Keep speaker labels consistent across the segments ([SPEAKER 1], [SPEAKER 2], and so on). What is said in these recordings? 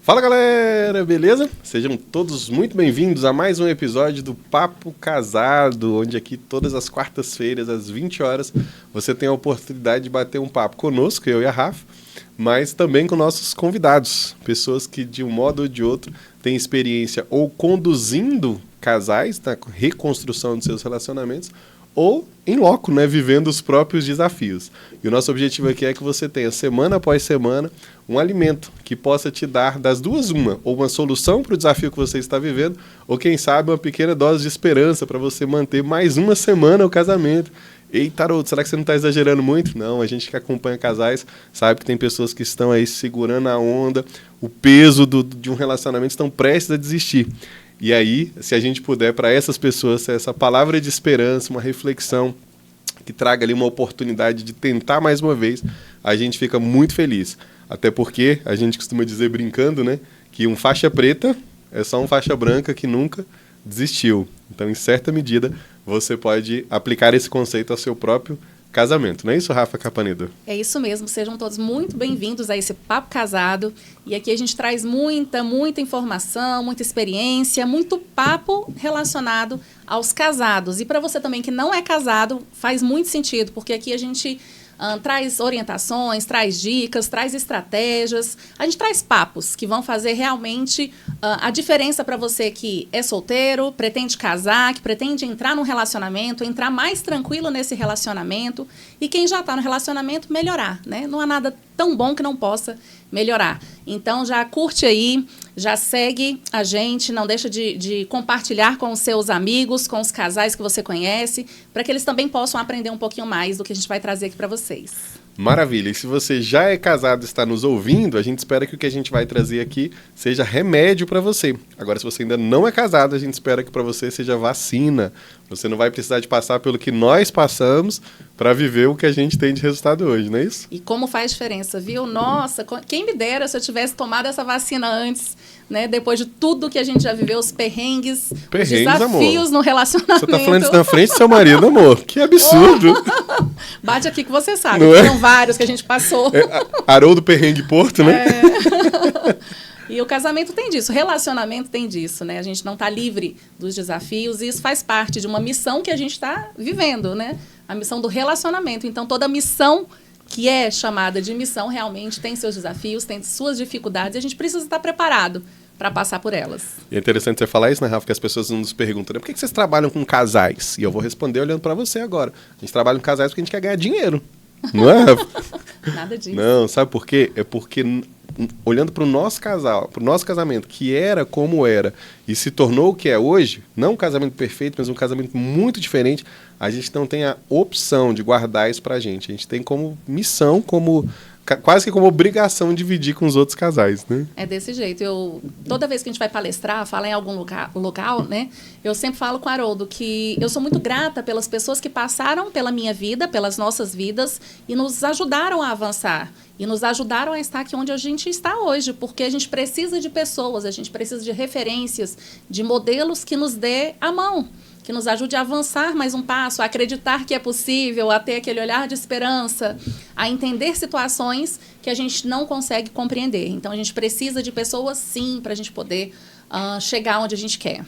[SPEAKER 1] Fala galera, beleza? Sejam todos muito bem-vindos a mais um episódio do Papo Casado, onde aqui todas as quartas-feiras, às 20 horas, você tem a oportunidade de bater um papo conosco, eu e a Rafa, mas também com nossos convidados, pessoas que de um modo ou de outro têm experiência ou conduzindo casais na reconstrução de seus relacionamentos, ou em loco, né, vivendo os próprios desafios. E o nosso objetivo aqui é que você tenha, semana após semana, um alimento que possa te dar das duas uma, ou uma solução para o desafio que você está vivendo, ou quem sabe uma pequena dose de esperança para você manter mais uma semana o casamento. Eita, Haroldo, será que você não está exagerando muito? Não, a gente que acompanha casais sabe que tem pessoas que estão aí segurando a onda, o peso de um relacionamento, estão prestes a desistir. E aí, se a gente puder, para essas pessoas, essa palavra de esperança, uma reflexão que traga ali uma oportunidade de tentar mais uma vez, a gente fica muito feliz. Até porque a gente costuma dizer brincando, né, que um faixa preta é só um faixa branca que nunca desistiu. Então, em certa medida, você pode aplicar esse conceito ao seu próprio casamento. Não é isso, Rafa Capanedo?
[SPEAKER 2] É isso mesmo. Sejam todos muito bem-vindos a esse Papo Casado. E aqui a gente traz muita informação, muita experiência, muito papo relacionado aos casados. E para você também que não é casado, faz muito sentido, porque aqui a gente traz orientações, traz dicas, traz estratégias. A gente traz papos que vão fazer realmente a diferença para você que é solteiro, pretende casar, que pretende entrar num relacionamento, entrar mais tranquilo nesse relacionamento, e quem já está no relacionamento, melhorar, né? Não há nada tão bom que não possa melhorar. Então, já curte aí, já segue a gente, não deixa de compartilhar com os seus amigos, com os casais que você conhece, para que eles também possam aprender um pouquinho mais do que a gente vai trazer aqui para vocês.
[SPEAKER 1] Maravilha. E se você já é casado e está nos ouvindo, a gente espera que o que a gente vai trazer aqui seja remédio para você. Agora, se você ainda não é casado, a gente espera que para você seja vacina. Você não vai precisar de passar pelo que nós passamos para viver o que a gente tem de resultado hoje, não é isso?
[SPEAKER 2] E como faz diferença, viu? Nossa, quem me dera se eu tivesse tomado essa vacina antes, né? Depois de tudo que a gente já viveu, os perrengues, os desafios, amor, no relacionamento.
[SPEAKER 1] Você tá falando isso na frente do seu marido, amor? Que absurdo!
[SPEAKER 2] Bate aqui que você sabe,
[SPEAKER 1] não
[SPEAKER 2] foram vários que a gente passou.
[SPEAKER 1] Haroldo Perrengue Porto, né?
[SPEAKER 2] E o casamento tem disso, o relacionamento tem disso, né? A gente não está livre dos desafios e isso faz parte de uma missão que a gente está vivendo, né? A missão do relacionamento. Então, toda missão que é chamada de missão realmente tem seus desafios, tem suas dificuldades e a gente precisa estar preparado para passar por elas.
[SPEAKER 1] E é interessante você falar isso, né, Rafa? Que as pessoas nos perguntam, né? Por que vocês trabalham com casais? E eu vou responder olhando para você agora. A gente trabalha com casais porque a gente quer ganhar dinheiro. Não é, Rafa?
[SPEAKER 2] Nada disso.
[SPEAKER 1] Não, sabe por quê? É porque olhando para o nosso casal, para o nosso casamento, que era como era e se tornou o que é hoje, não um casamento perfeito, mas um casamento muito diferente, a gente não tem a opção de guardar isso para a gente. A gente tem como missão, quase que como obrigação dividir com os outros casais, né?
[SPEAKER 2] É desse jeito. Toda vez que a gente vai palestrar, falar em algum local, né? Eu sempre falo com o Haroldo que eu sou muito grata pelas pessoas que passaram pela minha vida, pelas nossas vidas e nos ajudaram a avançar. E nos ajudaram a estar aqui onde a gente está hoje, porque a gente precisa de pessoas, a gente precisa de referências, de modelos que nos dê a mão, que nos ajude a avançar mais um passo, a acreditar que é possível, a ter aquele olhar de esperança, a entender situações que a gente não consegue compreender. Então, a gente precisa de pessoas, sim, para a gente poder chegar onde a gente quer.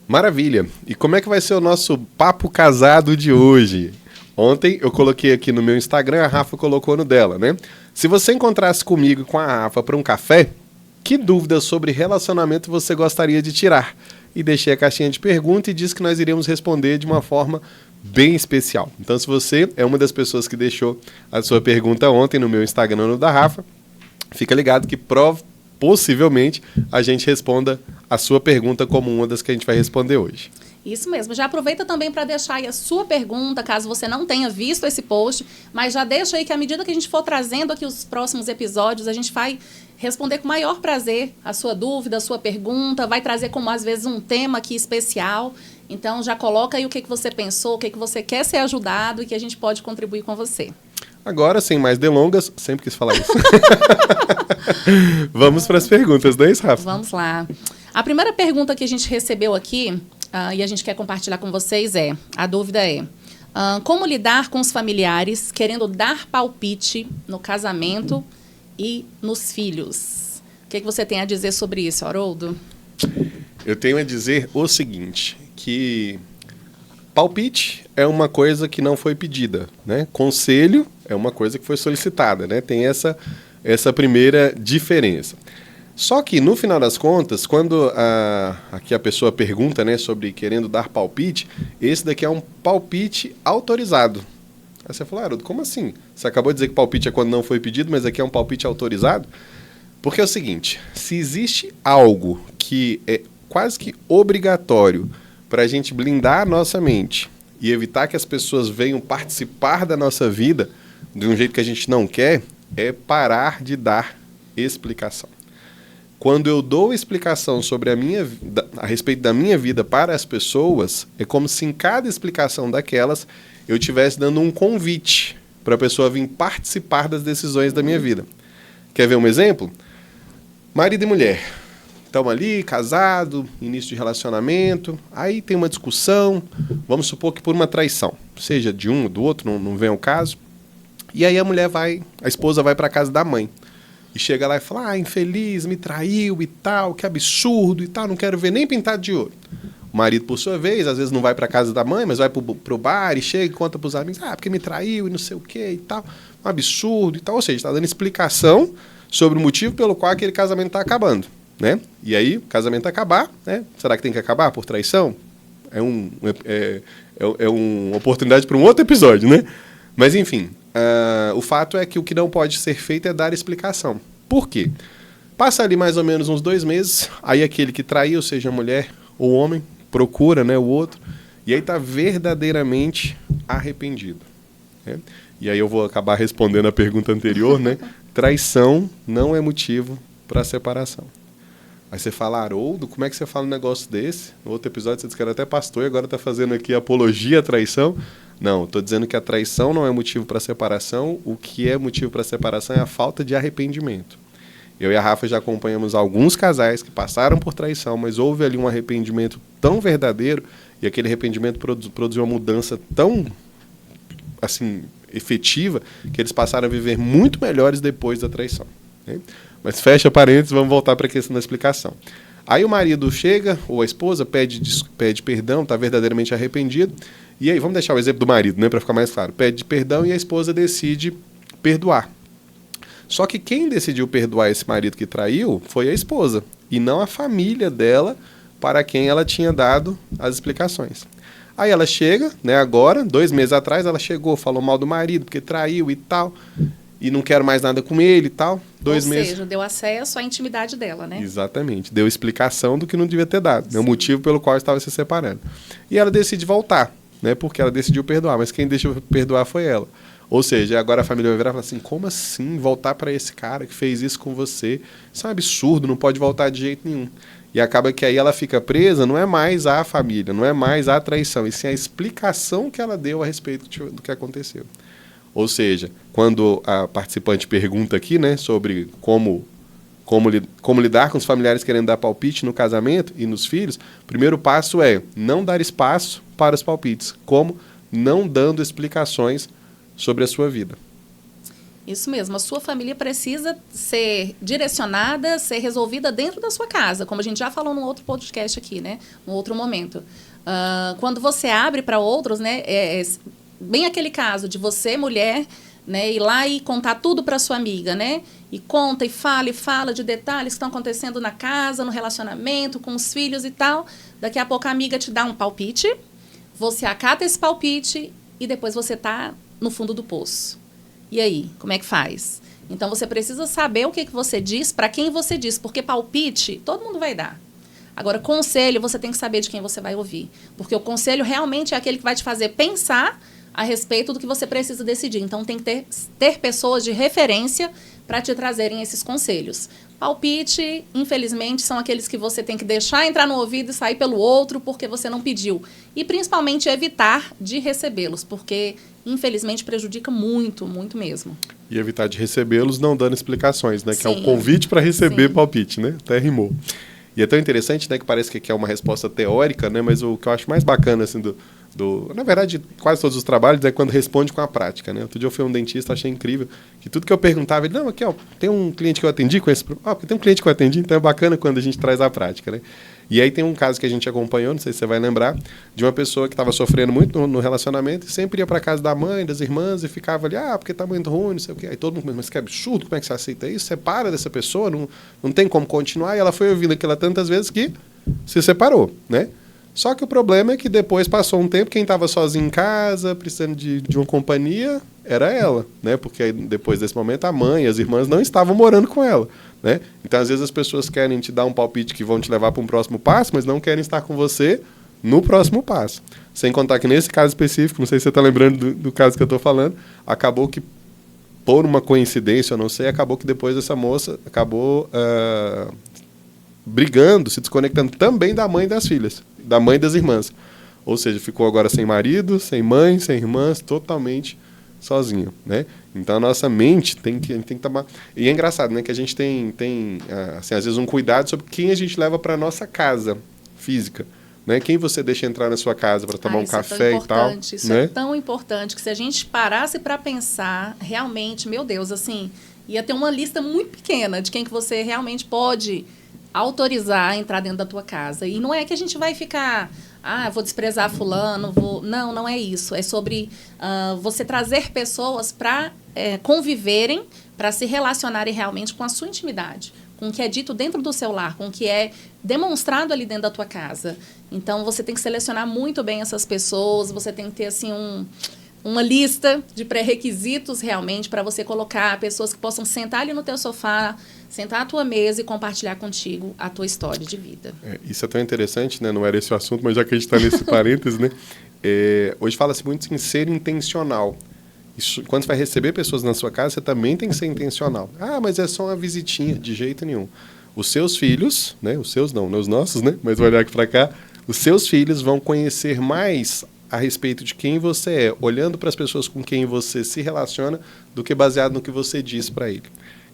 [SPEAKER 1] Maravilha! E como é que vai ser o nosso Papo Casado de hoje? Ontem eu coloquei aqui no meu Instagram, a Rafa colocou no dela, né? Se você encontrasse comigo e com a Rafa para um café, que dúvidas sobre relacionamento você gostaria de tirar? E deixei a caixinha de pergunta e disse que nós iríamos responder de uma forma bem especial. Então, se você é uma das pessoas que deixou a sua pergunta ontem no meu Instagram, no da Rafa, fica ligado que possivelmente a gente responda a sua pergunta como uma das que a gente vai responder hoje.
[SPEAKER 2] Isso mesmo. Já aproveita também para deixar aí a sua pergunta, caso você não tenha visto esse post, mas já deixa aí que à medida que a gente for trazendo aqui os próximos episódios, a gente vai responder com maior prazer a sua dúvida, a sua pergunta, vai trazer como às vezes um tema aqui especial. Então já coloca aí o que você pensou, o que você quer ser ajudado e que a gente pode contribuir com você.
[SPEAKER 1] Agora, sem mais delongas, sempre quis falar isso. Vamos para as perguntas, não é isso, Rafa?
[SPEAKER 2] Vamos lá. A primeira pergunta que a gente recebeu aqui, e a gente quer compartilhar com vocês a dúvida é, como lidar com os familiares querendo dar palpite no casamento e nos filhos? O que você tem a dizer sobre isso, Haroldo?
[SPEAKER 1] Eu tenho a dizer o seguinte, que palpite é uma coisa que não foi pedida, né? Conselho é uma coisa que foi solicitada, né? Tem essa primeira diferença. Só que, no final das contas, quando aqui a pessoa pergunta, né, sobre querendo dar palpite, esse daqui é um palpite autorizado. Aí você falou, Haroldo, como assim? Você acabou de dizer que palpite é quando não foi pedido, mas aqui é um palpite autorizado? Porque é o seguinte, se existe algo que é quase que obrigatório para a gente blindar a nossa mente e evitar que as pessoas venham participar da nossa vida de um jeito que a gente não quer, é parar de dar explicação. Quando eu dou explicação sobre a respeito da minha vida para as pessoas, é como se em cada explicação daquelas eu estivesse dando um convite para a pessoa vir participar das decisões da minha vida. Quer ver um exemplo? Marido e mulher. Estão ali, casado, início de relacionamento, aí tem uma discussão, vamos supor que por uma traição, seja de um ou do outro, não vem ao caso, e aí a esposa vai para a casa da mãe, e chega lá e fala, infeliz, me traiu e tal, que absurdo e tal, não quero ver nem pintado de ouro. O marido, por sua vez, às vezes não vai para a casa da mãe, mas vai pro bar e chega e conta para os amigos, porque me traiu e não sei o que e tal, um absurdo e tal, ou seja, está dando explicação sobre o motivo pelo qual aquele casamento está acabando. Né? E aí, o casamento acabar, né? Será que tem que acabar por traição? É uma oportunidade para um outro episódio, né? Mas, enfim, o fato é que o que não pode ser feito é dar explicação. Por quê? Passa ali mais ou menos uns 2 meses, aí aquele que traiu, seja mulher ou homem, procura, né, o outro, e aí está verdadeiramente arrependido. Né? E aí eu vou acabar respondendo a pergunta anterior, né? Traição não é motivo para separação. Aí você fala, Haroldo, como é que você fala um negócio desse? No outro episódio você disse que era até pastor e agora está fazendo aqui apologia à traição. Não, estou dizendo que a traição não é motivo para separação. O que é motivo para separação é a falta de arrependimento. Eu e a Rafa já acompanhamos alguns casais que passaram por traição, mas houve ali um arrependimento tão verdadeiro e aquele arrependimento produziu uma mudança tão, assim, efetiva que eles passaram a viver muito melhores depois da traição. Né? Mas fecha parênteses, vamos voltar para a questão da explicação. Aí o marido chega, ou a esposa, pede perdão, está verdadeiramente arrependido. E aí, vamos deixar o exemplo do marido, né, para ficar mais claro. Pede perdão e a esposa decide perdoar. Só que quem decidiu perdoar esse marido que traiu foi a esposa, e não a família dela, para quem ela tinha dado as explicações. Aí ela chega, né, agora, 2 meses atrás, ela chegou, falou mal do marido, porque traiu e tal... e não quero mais nada com ele e tal. 2 meses.
[SPEAKER 2] Ou seja, deu acesso à intimidade dela, né?
[SPEAKER 1] Exatamente. Deu explicação do que não devia ter dado. Né? O motivo pelo qual estava se separando. E ela decide voltar, né? Porque ela decidiu perdoar, mas quem deixou perdoar foi ela. Ou seja, agora a família vai virar e falar assim, como assim voltar para esse cara que fez isso com você? Isso é um absurdo, não pode voltar de jeito nenhum. E acaba que aí ela fica presa, não é mais a família, não é mais a traição, e sim a explicação que ela deu a respeito do que aconteceu. Ou seja, quando a participante pergunta aqui, né, sobre como lidar com os familiares querendo dar palpite no casamento e nos filhos, o primeiro passo é não dar espaço para os palpites, como não dando explicações sobre a sua vida.
[SPEAKER 2] Isso mesmo, a sua família precisa ser direcionada, ser resolvida dentro da sua casa, como a gente já falou num outro podcast aqui, né, num outro momento. Quando você abre para outros, né, bem aquele caso de você, mulher, né, ir lá e contar tudo para sua amiga, né? E conta e fala de detalhes que estão acontecendo na casa, no relacionamento, com os filhos e tal. Daqui a pouco a amiga te dá um palpite, você acata esse palpite e depois você tá no fundo do poço. E aí, como é que faz? Então você precisa saber o que você diz, para quem você diz, porque palpite todo mundo vai dar. Agora, conselho, você tem que saber de quem você vai ouvir, porque o conselho realmente é aquele que vai te fazer pensar a respeito do que você precisa decidir. Então, tem que ter pessoas de referência para te trazerem esses conselhos. Palpite, infelizmente, são aqueles que você tem que deixar entrar no ouvido e sair pelo outro porque você não pediu. E, principalmente, evitar de recebê-los, porque, infelizmente, prejudica muito, muito mesmo.
[SPEAKER 1] E evitar de recebê-los não dando explicações, né? Que é um convite para receber palpite, né? Até rimou. E é tão interessante, né, que parece que é uma resposta teórica, né, mas o que eu acho mais bacana assim, Na verdade, quase todos os trabalhos é quando responde com a prática, né? Outro dia eu fui a um dentista, achei incrível, que tudo que eu perguntava, ele, não, aqui, ó, tem um cliente que eu atendi com esse... porque tem um cliente que eu atendi, então é bacana quando a gente traz a prática, né? E aí tem um caso que a gente acompanhou, não sei se você vai lembrar, de uma pessoa que estava sofrendo muito no relacionamento e sempre ia para casa da mãe, das irmãs e ficava ali, porque tá muito ruim, não sei o quê. Aí todo mundo, mas que absurdo, como é que você aceita isso? Separa dessa pessoa, não tem como continuar. E ela foi ouvindo aquilo tantas vezes que se separou, né? Só que o problema é que depois passou um tempo, quem estava sozinho em casa, precisando de uma companhia, era ela, né? Porque aí, depois desse momento a mãe e as irmãs não estavam morando com ela, né? Então, às vezes as pessoas querem te dar um palpite que vão te levar para um próximo passo, mas não querem estar com você no próximo passo. Sem contar que nesse caso específico, não sei se você está lembrando do caso que eu estou falando, acabou que, por uma coincidência, eu não sei, acabou que depois essa moça acabou brigando, se desconectando também da mãe e das filhas, da mãe e das irmãs. Ou seja, ficou agora sem marido, sem mãe, sem irmãs, totalmente sozinho, né? Então a nossa mente a gente tem que tomar... E é engraçado, né? Que a gente tem assim, às vezes um cuidado sobre quem a gente leva para a nossa casa física, né? Quem você deixa entrar na sua casa para tomar um café e tal.
[SPEAKER 2] Isso
[SPEAKER 1] né?
[SPEAKER 2] é tão importante que se a gente parasse para pensar, realmente, meu Deus, assim, ia ter uma lista muito pequena de quem que você realmente pode autorizar a entrar dentro da tua casa. E não é que a gente vai ficar... vou desprezar fulano, Não, não é isso. É sobre você trazer pessoas para conviverem, para se relacionarem realmente com a sua intimidade, com o que é dito dentro do seu lar, com o que é demonstrado ali dentro da tua casa. Então, você tem que selecionar muito bem essas pessoas, você tem que ter, assim, uma lista de pré-requisitos realmente para você colocar pessoas que possam sentar ali no teu sofá, sentar à tua mesa e compartilhar contigo a tua história de vida.
[SPEAKER 1] Isso é tão interessante, né? Não era esse o assunto, mas já que a gente está nesse parênteses, né? Hoje fala-se muito em ser intencional. Isso, quando você vai receber pessoas na sua casa, você também tem que ser intencional. Mas é só uma visitinha, de jeito nenhum. Os seus filhos, né? Os seus não, os nossos, né? Mas vou olhar aqui para cá. Os seus filhos vão conhecer mais a respeito de quem você é, olhando para as pessoas com quem você se relaciona, do que baseado no que você diz para ele.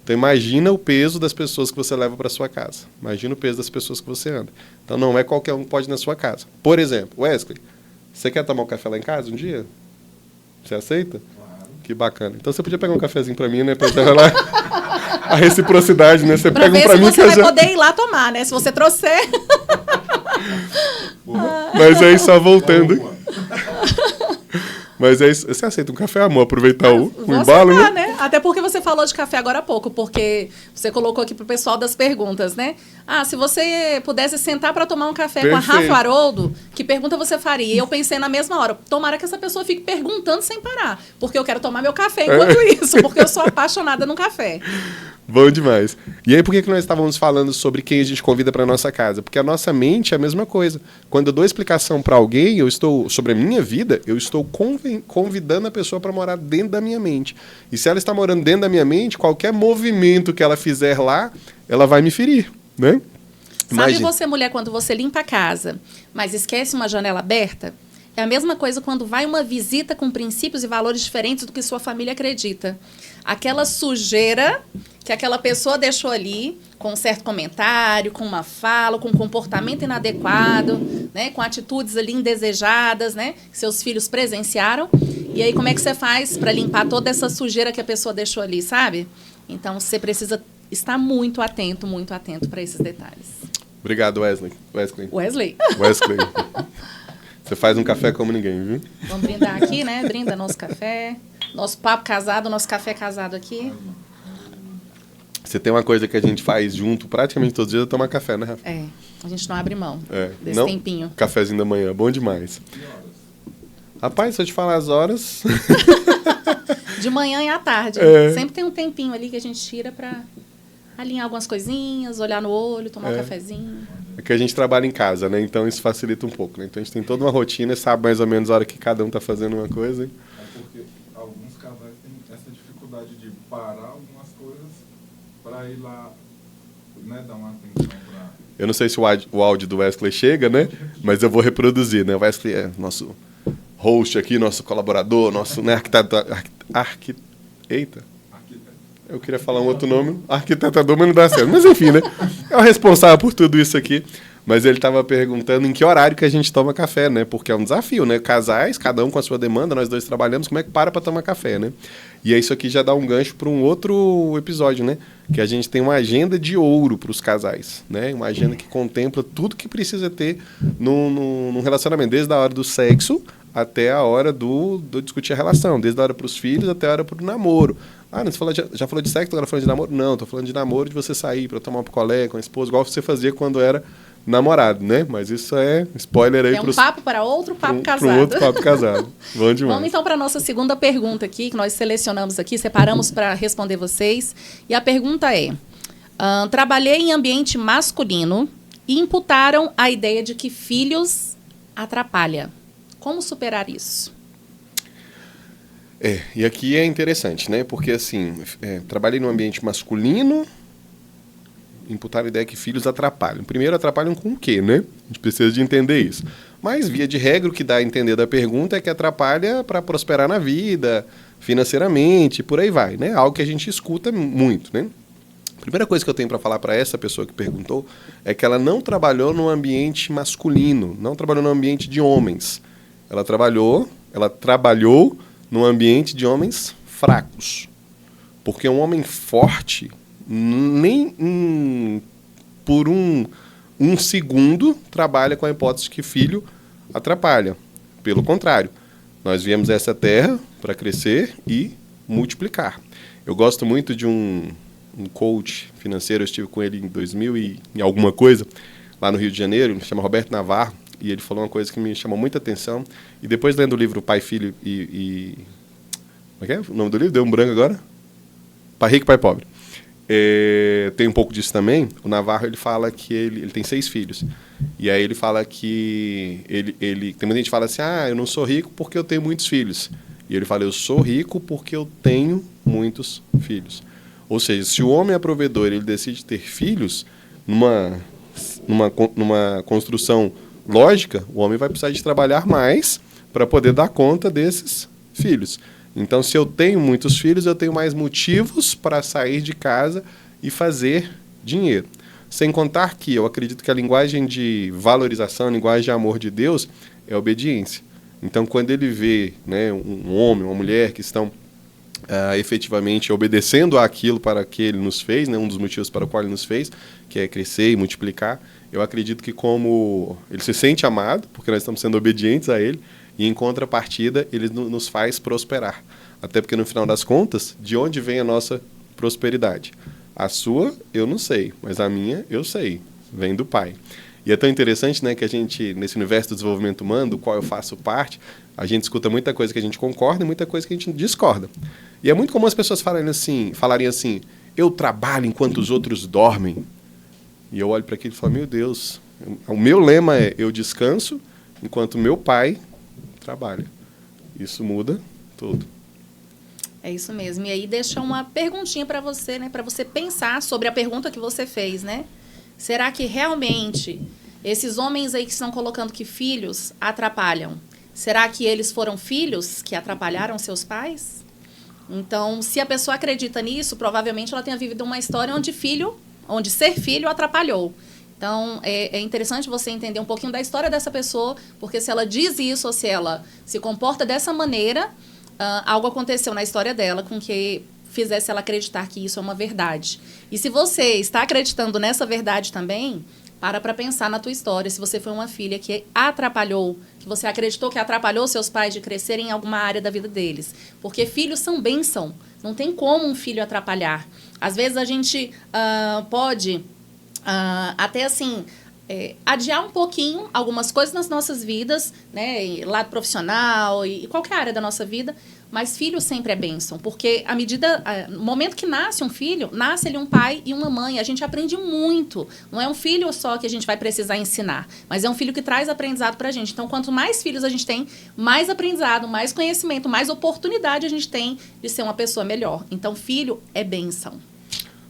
[SPEAKER 1] Então, imagina o peso das pessoas que você leva para sua casa. Imagina o peso das pessoas que você anda. Então, não é qualquer um que pode ir na sua casa. Por exemplo, Wesley, você quer tomar um café lá em casa um dia? Você aceita? Claro. Que bacana. Então, você podia pegar um cafezinho para mim, né? Para lá a reciprocidade, né? Você pega um para mim que
[SPEAKER 2] você vai poder ir lá tomar, né? Se você trouxer.
[SPEAKER 1] Mas aí, só voltando. Mas é isso. Você aceita um café, amor? Aproveitar o embalo,
[SPEAKER 2] aceitar, né? Até porque você falou de café agora há pouco, porque você colocou aqui pro pessoal das perguntas, né? Se você pudesse sentar para tomar um café com a Rafa Haroldo, que pergunta você faria? E eu pensei na mesma hora, tomara que essa pessoa fique perguntando sem parar, porque eu quero tomar meu café enquanto isso, porque eu sou apaixonada no café.
[SPEAKER 1] Bom demais. E aí, por que nós estávamos falando sobre quem a gente convida para nossa casa? Porque a nossa mente é a mesma coisa. Quando eu dou explicação para alguém, sobre a minha vida, eu estou convidando a pessoa para morar dentro da minha mente. E se ela está morando dentro da minha mente, qualquer movimento que ela fizer lá, ela vai me ferir, né?
[SPEAKER 2] Sabe você, mulher, quando você limpa a casa, mas esquece uma janela aberta? É a mesma coisa quando vai uma visita com princípios e valores diferentes do que sua família acredita. Aquela sujeira que aquela pessoa deixou ali, com um certo comentário, com uma fala, com um comportamento inadequado, né, com atitudes ali indesejadas, né, que seus filhos presenciaram. E aí, como é que você faz para limpar toda essa sujeira que a pessoa deixou ali, sabe? Então, você precisa estar muito atento para esses detalhes.
[SPEAKER 1] Obrigado, Wesley.
[SPEAKER 2] Wesley.
[SPEAKER 1] Você faz um café como ninguém, viu?
[SPEAKER 2] Vamos brindar aqui, né? Brinda nosso café. Nosso papo casado, nosso café casado aqui.
[SPEAKER 1] Você tem uma coisa que a gente faz junto praticamente todos os dias, é tomar café, né, Rafa?
[SPEAKER 2] A gente não abre mão desse tempinho.
[SPEAKER 1] Cafezinho da manhã, bom demais. Rapaz, se eu te falar as horas...
[SPEAKER 2] De manhã e à tarde. Sempre tem um tempinho ali que a gente tira para alinhar algumas coisinhas, olhar no olho, tomar um cafezinho.
[SPEAKER 1] É que a gente trabalha em casa, né? Então isso facilita um pouco, né? Então a gente tem toda uma rotina, sabe mais ou menos a hora que cada um está fazendo uma coisa. Hein?
[SPEAKER 3] Porque alguns casais têm essa dificuldade de parar algumas coisas para ir lá, né, dar uma atenção para...
[SPEAKER 1] Eu não sei se o áudio do Wesley chega, né? Mas eu vou reproduzir, né? O Wesley é nosso host aqui, nosso colaborador, nosso arquiteto. Eu queria falar um outro nome, arquitetador, mas não dá certo. Mas enfim, né? É o responsável por tudo isso aqui. Mas ele estava perguntando em que horário que a gente toma café, né? Porque é um desafio, né? Casais, cada um com a sua demanda, nós dois trabalhamos, como é que para tomar café, né? E aí isso aqui já dá um gancho para um outro episódio, né? Que a gente tem uma agenda de ouro para os casais, né? Uma agenda que contempla tudo que precisa ter num relacionamento, desde a hora do sexo até a hora do discutir a relação, desde a hora para os filhos até a hora para o namoro. Ah, você já falou de sexo, agora falando de namoro? Não, estou falando de namoro, de você sair para tomar um picolé com a esposa, igual você fazia quando era namorado, né? Mas isso é spoiler aí.
[SPEAKER 2] É um papo para outro papo casado.
[SPEAKER 1] Para outro papo casado. Bom demais.
[SPEAKER 2] Vamos então para a nossa segunda pergunta aqui, que nós selecionamos aqui, separamos para responder vocês. E a pergunta é, trabalhei em ambiente masculino e imputaram a ideia de que filhos atrapalham. Como superar isso?
[SPEAKER 1] E aqui é interessante, né? Porque, assim, trabalhei num ambiente masculino, imputaram a ideia que filhos atrapalham. Primeiro, atrapalham com o quê, né? A gente precisa de entender isso. Mas, via de regra, o que dá a entender da pergunta é que atrapalha para prosperar na vida, financeiramente, por aí vai, né? Algo que a gente escuta muito, né? A primeira coisa que eu tenho para falar para essa pessoa que perguntou é que ela não trabalhou num ambiente masculino, não trabalhou num ambiente de homens. Ela trabalhou num ambiente de homens fracos. Porque um homem forte, nem por um segundo, trabalha com a hipótese que filho atrapalha. Pelo contrário, nós viemos a essa terra para crescer e multiplicar. Eu gosto muito de um coach financeiro, eu estive com ele em 2000 e alguma coisa, lá no Rio de Janeiro, ele se chama Roberto Navarro, e ele falou uma coisa que me chamou muita atenção. E depois, lendo o livro Pai, Filho e... Como é que é o nome do livro? Deu um branco agora? Pai Rico, Pai Pobre. Tem um pouco disso também. O Navarro, ele fala que ele tem 6 filhos. E aí ele fala que... tem muita gente que fala assim, eu não sou rico porque eu tenho muitos filhos. E ele fala, eu sou rico porque eu tenho muitos filhos. Ou seja, se o homem é provedor e ele decide ter filhos, numa construção lógica, o homem vai precisar de trabalhar mais para poder dar conta desses filhos. Então, se eu tenho muitos filhos, eu tenho mais motivos para sair de casa e fazer dinheiro. Sem contar que eu acredito que a linguagem de valorização, a linguagem de amor de Deus é obediência. Então, quando ele vê, né, um homem, uma mulher que estão efetivamente obedecendo àquilo para que ele nos fez, né, um dos motivos para o qual ele nos fez, que é crescer e multiplicar, eu acredito que como ele se sente amado, porque nós estamos sendo obedientes a ele, e em contrapartida ele nos faz prosperar. Até porque no final das contas, de onde vem a nossa prosperidade? A sua, eu não sei, mas a minha, eu sei. Vem do Pai. E é tão interessante, né, que a gente, nesse universo do desenvolvimento humano, do qual eu faço parte, a gente escuta muita coisa que a gente concorda e muita coisa que a gente discorda. E é muito comum as pessoas falarem assim, eu trabalho enquanto os outros dormem. E eu olho para aquilo e falo, meu Deus, o meu lema é, eu descanso enquanto meu pai trabalha. Isso muda tudo.
[SPEAKER 2] É isso mesmo. E aí deixa uma perguntinha para você, né, para você pensar sobre a pergunta que você fez, né? Será que realmente esses homens aí que estão colocando que filhos atrapalham, será que eles foram filhos que atrapalharam seus pais? Então, se a pessoa acredita nisso, provavelmente ela tenha vivido uma história onde ser filho atrapalhou. Então, é interessante você entender um pouquinho da história dessa pessoa, porque se ela diz isso ou se ela se comporta dessa maneira, algo aconteceu na história dela com que fizesse ela acreditar que isso é uma verdade. E se você está acreditando nessa verdade também, para pensar na tua história, se você foi uma filha que atrapalhou, que você acreditou que atrapalhou seus pais de crescerem em alguma área da vida deles. Porque filhos são bênção, não tem como um filho atrapalhar. Às vezes a gente pode até assim... adiar um pouquinho algumas coisas nas nossas vidas, né, lado profissional e qualquer área da nossa vida, mas filho sempre é bênção, porque no momento que nasce um filho, nasce ele um pai e uma mãe, a gente aprende muito, não é um filho só que a gente vai precisar ensinar, mas é um filho que traz aprendizado pra gente. Então, quanto mais filhos a gente tem, mais aprendizado, mais conhecimento, mais oportunidade a gente tem de ser uma pessoa melhor. Então, filho é bênção.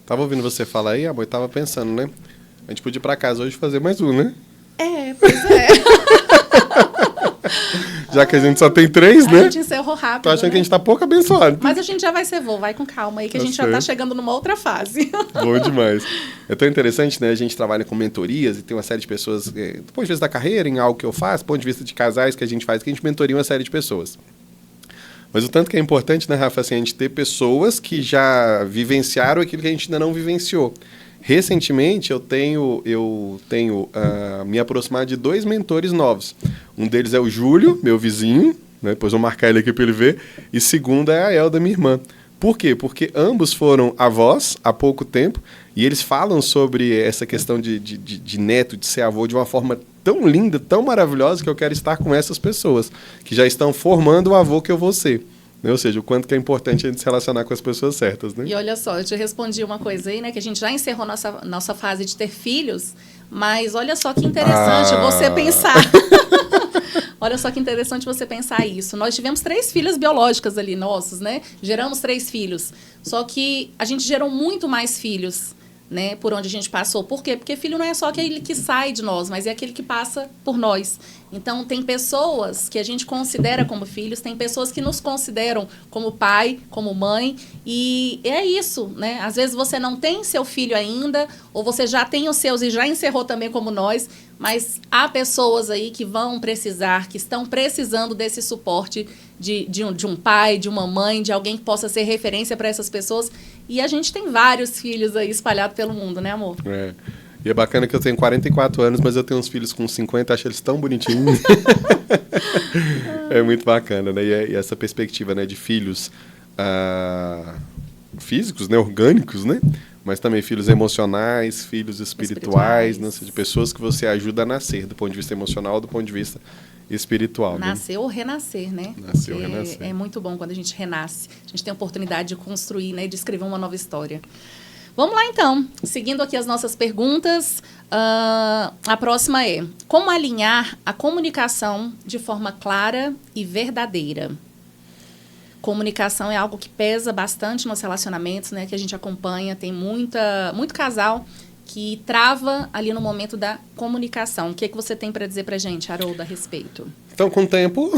[SPEAKER 1] Tava ouvindo você falar aí, amor, tava pensando, né? A gente podia ir pra casa hoje fazer mais um, né?
[SPEAKER 2] Pois é.
[SPEAKER 1] Já que a gente só tem 3,
[SPEAKER 2] A
[SPEAKER 1] né?
[SPEAKER 2] gente encerrou rápido,
[SPEAKER 1] Tô achando
[SPEAKER 2] né?
[SPEAKER 1] que a gente tá pouco abençoado.
[SPEAKER 2] Mas a gente já vai ser vô, vai com calma aí, que a
[SPEAKER 1] Tá
[SPEAKER 2] gente já tá
[SPEAKER 1] certo.
[SPEAKER 2] chegando numa outra fase.
[SPEAKER 1] Bom demais. É tão interessante, né? A gente trabalha com mentorias e tem uma série de pessoas, do ponto de vista da carreira, em algo que eu faço, do ponto de vista de casais que a gente faz, que a gente mentoria uma série de pessoas. Mas o tanto que é importante, né, Rafa, assim, a gente ter pessoas que já vivenciaram aquilo que a gente ainda não vivenciou. Recentemente, eu tenho me aproximado de 2 mentores novos. Um deles é o Júlio, meu vizinho, né? Depois vou marcar ele aqui para ele ver. E segundo é a Elda, minha irmã. Por quê? Porque ambos foram avós há pouco tempo e eles falam sobre essa questão de neto, de ser avô, de uma forma tão linda, tão maravilhosa, que eu quero estar com essas pessoas, que já estão formando o avô que eu vou ser. Né? Ou seja, o quanto que é importante a gente se relacionar com as pessoas certas. Né?
[SPEAKER 2] E olha só, eu te respondi uma coisa aí, né? Que a gente já encerrou nossa fase de ter filhos, mas olha só que interessante você pensar. Olha só que interessante você pensar isso. Nós tivemos 3 filhas biológicas ali, nossos, né? Geramos 3 filhos. Só que a gente gerou muito mais filhos, né? Por onde a gente passou. Por quê? Porque filho não é só aquele que sai de nós, mas é aquele que passa por nós. Então, tem pessoas que a gente considera como filhos, tem pessoas que nos consideram como pai, como mãe, e é isso, né? Às vezes você não tem seu filho ainda, ou você já tem os seus e já encerrou também como nós, mas há pessoas aí que vão precisar, que estão precisando desse suporte de um pai, de uma mãe, de alguém que possa ser referência para essas pessoas. E a gente tem vários filhos aí espalhados pelo mundo, né, amor?
[SPEAKER 1] É. E é bacana que eu tenho 44 anos, mas eu tenho uns filhos com 50, acho eles tão bonitinhos. É muito bacana, né? E essa perspectiva, né, de filhos físicos, né, orgânicos, né? Mas também filhos emocionais, filhos espirituais, né? De pessoas que você ajuda a nascer, do ponto de vista emocional, do ponto de vista espiritual.
[SPEAKER 2] Nascer, né? Ou renascer, né?
[SPEAKER 1] Nascer ou renascer.
[SPEAKER 2] É muito bom quando a gente renasce. A gente tem a oportunidade de construir, né? De escrever uma nova história. Vamos lá, então. Seguindo aqui as nossas perguntas, a próxima é: como alinhar a comunicação de forma clara e verdadeira? Comunicação é algo que pesa bastante nos relacionamentos, né? Que a gente acompanha. Tem muito casal que trava ali no momento da comunicação. O que você tem para dizer para a gente, Haroldo, a respeito?
[SPEAKER 1] Então, com o tempo...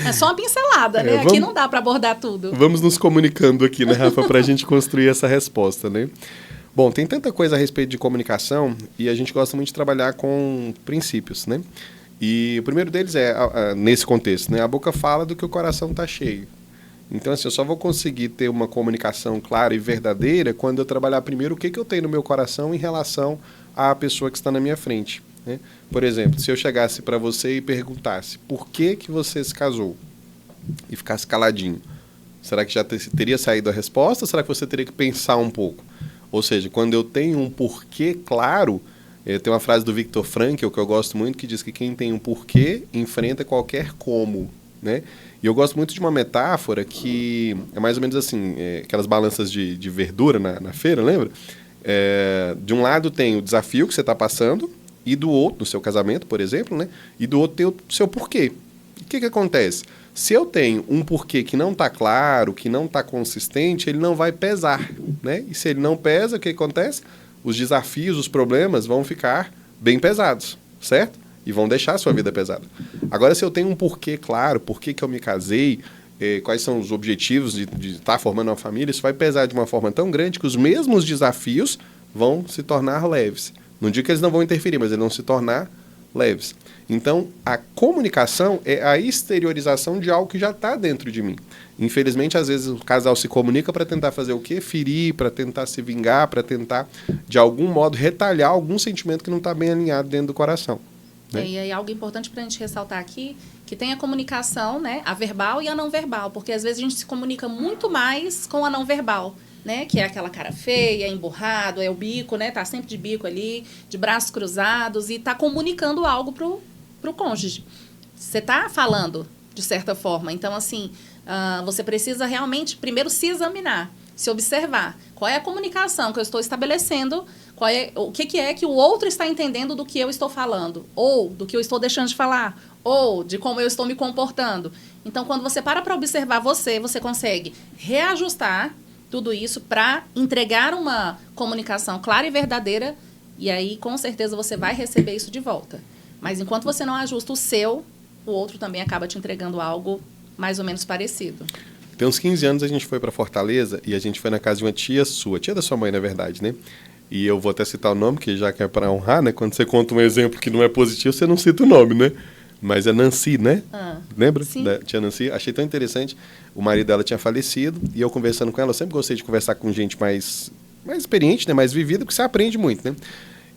[SPEAKER 2] É só uma pincelada, né? Aqui não dá para abordar tudo.
[SPEAKER 1] Vamos nos comunicando aqui, né, Rafa, para a gente construir essa resposta, né? Bom, tem tanta coisa a respeito de comunicação e a gente gosta muito de trabalhar com princípios, né? E o primeiro deles é, nesse contexto, né? A boca fala do que o coração está cheio. Então, assim, eu só vou conseguir ter uma comunicação clara e verdadeira quando eu trabalhar primeiro o que eu tenho no meu coração em relação à pessoa que está na minha frente. Né? Por exemplo, se eu chegasse para você e perguntasse por que você se casou e ficasse caladinho, será que já teria saído a resposta ou será que você teria que pensar um pouco? Ou seja, quando eu tenho um porquê claro, tem uma frase do Viktor Frankl que eu gosto muito que diz que quem tem um porquê enfrenta qualquer como. Né? E eu gosto muito de uma metáfora que é mais ou menos assim, aquelas balanças de verdura na feira, lembra? De um lado tem o desafio que você está passando, e do outro, no seu casamento, por exemplo, né? E do outro tem o seu porquê. O que acontece? Se eu tenho um porquê que não está claro, que não está consistente, ele não vai pesar. Né? E se ele não pesa, o que acontece? Os desafios, os problemas vão ficar bem pesados, certo? E vão deixar a sua vida pesada. Agora, se eu tenho um porquê claro, por que eu me casei, quais são os objetivos de estar formando uma família, isso vai pesar de uma forma tão grande que os mesmos desafios vão se tornar leves. Não digo que eles não vão interferir, mas eles vão se tornar leves. Então, a comunicação é a exteriorização de algo que já está dentro de mim. Infelizmente, às vezes, o casal se comunica para tentar fazer o quê? Ferir, para tentar se vingar, para tentar, de algum modo, retalhar algum sentimento que não está bem alinhado dentro do coração. Né?
[SPEAKER 2] E aí algo importante para a gente ressaltar aqui, que tem a comunicação, né, a verbal e a não verbal, porque às vezes a gente se comunica muito mais com a não verbal, né, que é aquela cara feia, emburrado, é o bico, né, tá sempre de bico ali, de braços cruzados e tá comunicando algo pro cônjuge. Você tá falando, de certa forma. Então, assim, você precisa realmente primeiro se examinar, se observar. Qual é a comunicação que eu estou estabelecendo, o que é que o outro está entendendo do que eu estou falando, ou do que eu estou deixando de falar, ou de como eu estou me comportando. Então, quando você para observar você consegue reajustar tudo isso para entregar uma comunicação clara e verdadeira, e aí, com certeza, você vai receber isso de volta. Mas enquanto você não ajusta o seu, o outro também acaba te entregando algo mais ou menos parecido.
[SPEAKER 1] Tem uns 15 anos a gente foi para Fortaleza e a gente foi na casa de uma tia sua, tia da sua mãe, na verdade, né? E eu vou até citar o nome, que já que é para honrar, né? Quando você conta um exemplo que não é positivo, você não cita o nome, né? Mas é Nancy, né? Lembra?
[SPEAKER 2] Sim.
[SPEAKER 1] Da tia Nancy? Achei tão interessante. O marido dela tinha falecido e eu conversando com ela, eu sempre gostei de conversar com gente mais experiente, né? Mais vivida, porque você aprende muito, né?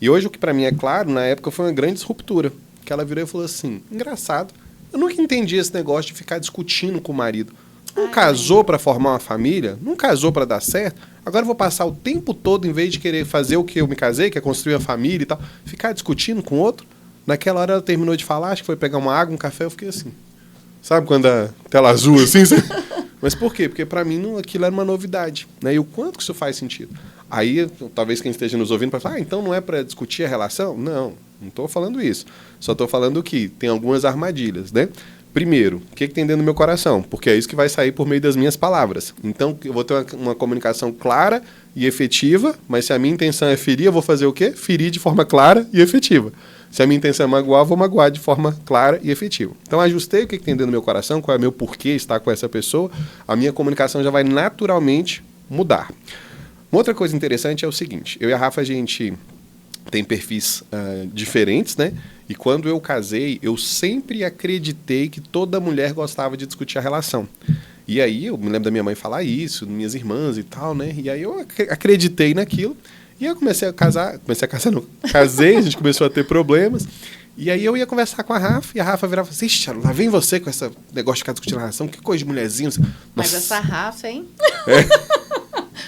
[SPEAKER 1] E hoje o que para mim é claro, na época foi uma grande ruptura. Que ela virou e falou assim, engraçado, eu nunca entendi esse negócio de ficar discutindo com o marido. Não casou para formar uma família, não casou para dar certo, agora eu vou passar o tempo todo, em vez de querer fazer o que eu me casei, que é construir uma família e tal, ficar discutindo com outro. Naquela hora ela terminou de falar, acho que foi pegar uma água, um café, eu fiquei assim. Sabe quando a tela azul assim? Mas por quê? Porque para mim aquilo era uma novidade, né? E o quanto que isso faz sentido? Aí, talvez quem esteja nos ouvindo para falar, então não é para discutir a relação? Não estou falando isso. Só estou falando que tem algumas armadilhas, né? Primeiro, o que tem dentro do meu coração? Porque é isso que vai sair por meio das minhas palavras. Então, eu vou ter uma comunicação clara e efetiva, mas se a minha intenção é ferir, eu vou fazer o quê? Ferir de forma clara e efetiva. Se a minha intenção é magoar, eu vou magoar de forma clara e efetiva. Então, ajustei o que tem dentro do meu coração, qual é o meu porquê estar com essa pessoa, a minha comunicação já vai naturalmente mudar. Uma outra coisa interessante é o seguinte, eu e a Rafa, a gente tem perfis diferentes, né? E quando eu casei, eu sempre acreditei que toda mulher gostava de discutir a relação. E aí, eu me lembro da minha mãe falar isso, minhas irmãs e tal, né? E aí eu acreditei naquilo. E eu casei, a gente começou a ter problemas. E aí eu ia conversar com a Rafa, e a Rafa virava assim, ixi, lá vem você com esse negócio de ficar discutindo a relação, que coisa de mulherzinha.
[SPEAKER 2] Mas essa Rafa, hein?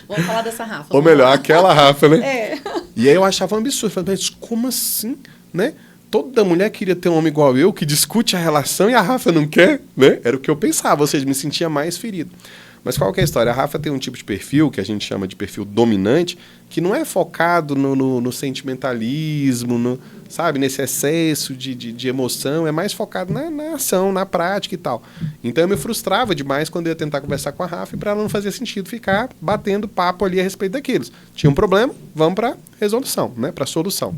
[SPEAKER 2] Vamos falar dessa Rafa.
[SPEAKER 1] Ou melhor, aquela Rafa, né?
[SPEAKER 2] É.
[SPEAKER 1] E aí eu achava um absurdo. Falei, mas como assim, né? Toda mulher queria ter um homem igual eu, que discute a relação e a Rafa não quer, né? Era o que eu pensava, ou seja, me sentia mais ferido. Mas qual que é a história? A Rafa tem um tipo de perfil, que a gente chama de perfil dominante, que não é focado no sentimentalismo, sabe? Nesse excesso de emoção, é mais focado na ação, na prática e tal. Então eu me frustrava demais quando eu ia tentar conversar com a Rafa, e para ela não fazia sentido ficar batendo papo ali a respeito daquilo. Tinha um problema, vamos para resolução, né? Para solução.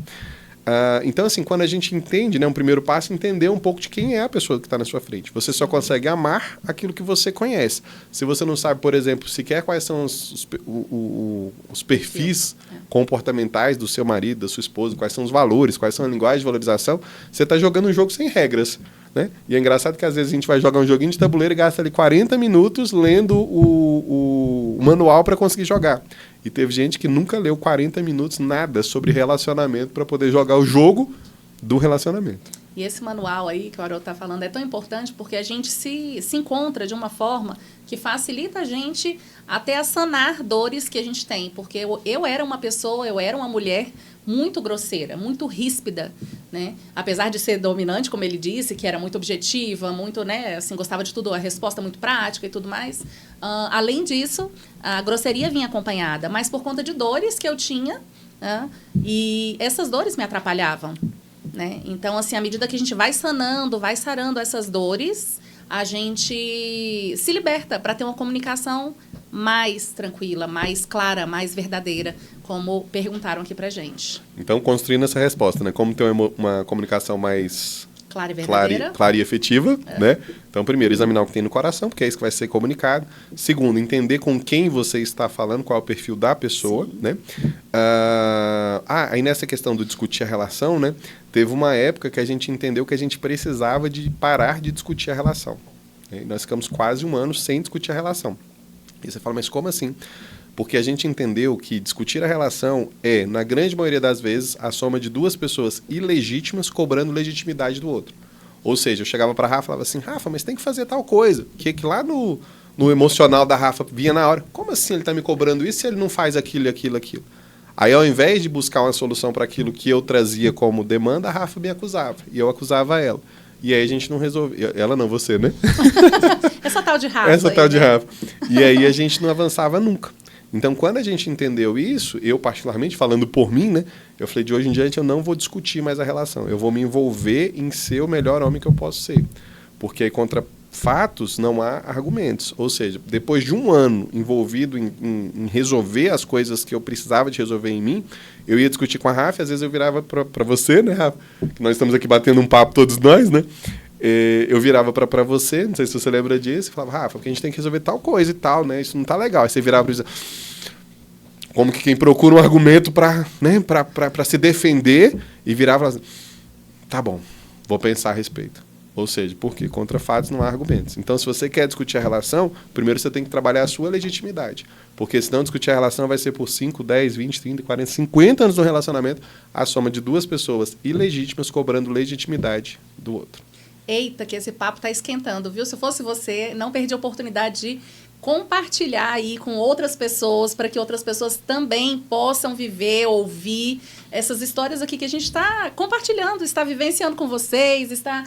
[SPEAKER 1] Então, assim, quando a gente entende, né, um primeiro passo é entender um pouco de quem é a pessoa que está na sua frente. Você só consegue amar aquilo que você conhece. Se você não sabe, por exemplo, sequer quais são os perfis comportamentais do seu marido, da sua esposa, quais são os valores, quais são a linguagem de valorização, você está jogando um jogo sem regras, né? E é engraçado que às vezes a gente vai jogar um joguinho de tabuleiro e gasta ali 40 minutos lendo o manual para conseguir jogar. E teve gente que nunca leu 40 minutos nada sobre relacionamento para poder jogar o jogo do relacionamento.
[SPEAKER 2] E esse manual aí que o Haroldo está falando é tão importante porque a gente se encontra de uma forma que facilita a gente até a sanar dores que a gente tem. Porque eu era uma pessoa, eu era uma mulher muito grosseira, muito ríspida, né? Apesar de ser dominante, como ele disse, que era muito objetiva, muito, né, assim, gostava de tudo, a resposta muito prática e tudo mais. Além disso, a grosseria vinha acompanhada, mas por conta de dores que eu tinha, e essas dores me atrapalhavam, né? Então, assim, à medida que a gente vai sanando, vai sarando essas dores, a gente se liberta para ter uma comunicação mais tranquila, mais clara, mais verdadeira, como perguntaram aqui pra gente.
[SPEAKER 1] Então, construindo essa resposta, né? Como ter uma comunicação mais
[SPEAKER 2] clara e verdadeira.
[SPEAKER 1] Clara e efetiva, né? Então, primeiro, examinar o que tem no coração, porque é isso que vai ser comunicado. Segundo, entender com quem você está falando, qual é o perfil da pessoa, né? Aí nessa questão do discutir a relação, né? Teve uma época que a gente entendeu que a gente precisava de parar de discutir a relação. E nós ficamos quase 1 ano sem discutir a relação. E você fala, mas como assim? Porque a gente entendeu que discutir a relação é, na grande maioria das vezes, a soma de 2 pessoas ilegítimas cobrando legitimidade do outro. Ou seja, eu chegava para a Rafa e falava assim, Rafa, mas tem que fazer tal coisa. Que lá no emocional da Rafa vinha na hora. Como assim ele está me cobrando isso se ele não faz aquilo, aquilo, aquilo? Aí, ao invés de buscar uma solução para aquilo que eu trazia como demanda, a Rafa me acusava. E eu acusava ela. E aí a gente não resolvia. Ela não, você, né?
[SPEAKER 2] Essa tal de Rafa.
[SPEAKER 1] Essa tal de Rafa. E aí a gente não avançava nunca. Então, quando a gente entendeu isso, eu particularmente, falando por mim, né? Eu falei, de hoje em diante eu não vou discutir mais a relação. Eu vou me envolver em ser o melhor homem que eu posso ser. Porque aí, contra fatos, não há argumentos. Ou seja, depois de 1 ano envolvido em resolver as coisas que eu precisava de resolver em mim, eu ia discutir com a Rafa, às vezes eu virava para você, né, Rafa? Que nós estamos aqui batendo um papo todos nós, né? eu virava pra você, não sei se você lembra disso, e falava, Rafa, porque a gente tem que resolver tal coisa e tal, né? Isso não tá legal. Aí você virava pra dizer, como que quem procura um argumento pra se defender e virava e falava assim, tá bom, vou pensar a respeito. Ou seja, porque contra fatos não há argumentos. Então, se você quer discutir a relação, primeiro você tem que trabalhar a sua legitimidade. Porque senão discutir a relação vai ser por 5, 10, 20, 30, 40, 50 anos no relacionamento, a soma de duas pessoas ilegítimas cobrando legitimidade do outro.
[SPEAKER 2] Eita, que esse papo tá esquentando, viu? Se eu fosse você, não perdi a oportunidade de compartilhar aí com outras pessoas, para que outras pessoas também possam viver, ouvir essas histórias aqui que a gente está compartilhando, está vivenciando com vocês, está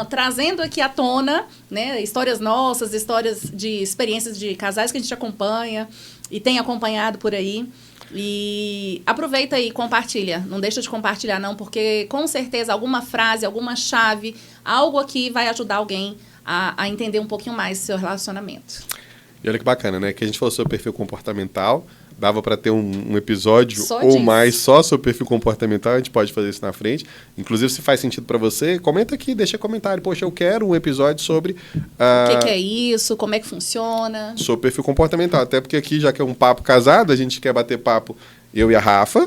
[SPEAKER 2] trazendo aqui à tona, né, histórias nossas, histórias de experiências de casais que a gente acompanha e tem acompanhado por aí. E aproveita aí, compartilha. Não deixa de compartilhar, não, porque com certeza alguma frase, alguma chave, algo aqui vai ajudar alguém a entender um pouquinho mais do seu relacionamento.
[SPEAKER 1] E olha que bacana, né? Que a gente falou sobre perfil comportamental, dava para ter um episódio
[SPEAKER 2] Só
[SPEAKER 1] ou
[SPEAKER 2] disso.
[SPEAKER 1] mais só sobre perfil comportamental, a gente pode fazer isso na frente. Inclusive, se faz sentido para você, comenta aqui, deixa comentário. Poxa, eu quero um episódio sobre...
[SPEAKER 2] O que é isso? Como é que funciona?
[SPEAKER 1] Sobre perfil comportamental. Até porque aqui, já que é um papo casado, a gente quer bater papo, eu e a Rafa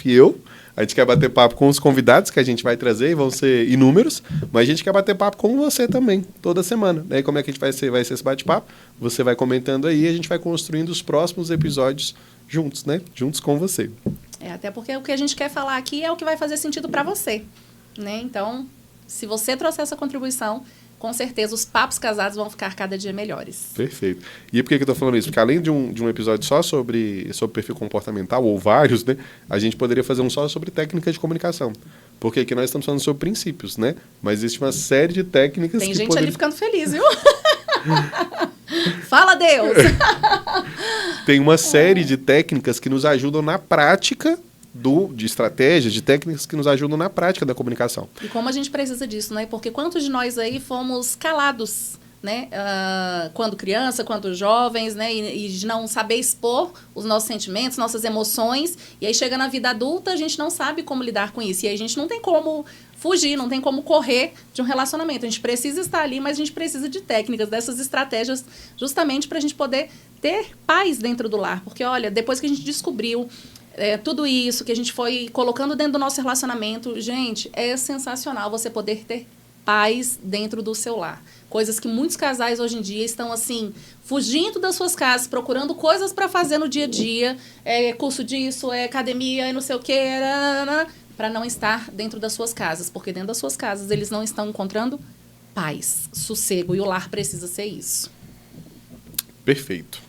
[SPEAKER 1] e eu. A gente quer bater papo com os convidados que a gente vai trazer, e vão ser inúmeros, mas a gente quer bater papo com você também, toda semana. Daí como é que a gente vai ser esse bate-papo? Você vai comentando aí e a gente vai construindo os próximos episódios juntos, né? Juntos com você.
[SPEAKER 2] Até porque o que a gente quer falar aqui é o que vai fazer sentido para você, né? Então, se você trouxer essa contribuição, com certeza os papos casados vão ficar cada dia melhores.
[SPEAKER 1] Perfeito. E por que eu estou falando isso? Porque além de um episódio só sobre perfil comportamental, ou vários, né? A gente poderia fazer um só sobre técnicas de comunicação. Porque aqui nós estamos falando sobre princípios, né? Mas existe uma série de técnicas
[SPEAKER 2] Tem
[SPEAKER 1] que
[SPEAKER 2] gente ali ficando feliz, viu? Fala, Deus!
[SPEAKER 1] Tem uma série de técnicas que nos ajudam na prática de estratégias, de técnicas que nos ajudam na prática da comunicação.
[SPEAKER 2] E como a gente precisa disso, né? Porque quantos de nós aí fomos calados, né? Quando criança, quando jovens, né? E de não saber expor os nossos sentimentos, nossas emoções. E aí chega na vida adulta, a gente não sabe como lidar com isso. E aí a gente não tem como fugir, não tem como correr de um relacionamento. A gente precisa estar ali, mas a gente precisa de técnicas, dessas estratégias, justamente para a gente poder ter paz dentro do lar. Porque, olha, depois que a gente descobriu tudo isso que a gente foi colocando dentro do nosso relacionamento, gente, é sensacional você poder ter paz dentro do seu lar. Coisas que muitos casais hoje em dia estão, assim, fugindo das suas casas, procurando coisas para fazer no dia a dia, curso disso, academia, não sei o quê, para não estar dentro das suas casas, porque dentro das suas casas eles não estão encontrando paz, sossego, e o lar precisa ser isso.
[SPEAKER 1] Perfeito.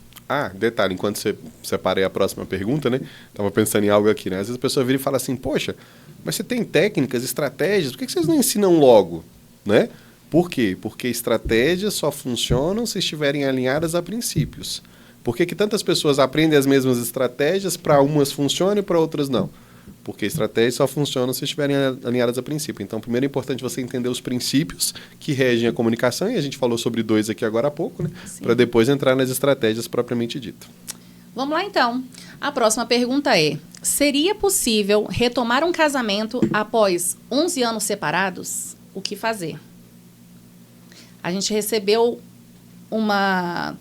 [SPEAKER 1] Detalhe, enquanto você separei a próxima pergunta, né? Tava pensando em algo aqui, né? Às vezes a pessoa vira e fala assim, poxa, mas você tem técnicas, estratégias, por que vocês não ensinam logo, né? Por quê? Porque estratégias só funcionam se estiverem alinhadas a princípios. Por que tantas pessoas aprendem as mesmas estratégias, para umas funcionam e para outras não? Porque estratégias só funcionam se estiverem alinhadas a princípio. Então, primeiro é importante você entender os princípios que regem a comunicação, e a gente falou sobre 2 aqui agora há pouco, né? Para depois entrar nas estratégias propriamente dito.
[SPEAKER 2] Vamos lá, então. A próxima pergunta é: seria possível retomar um casamento após 11 anos separados? O que fazer? A gente recebeu uma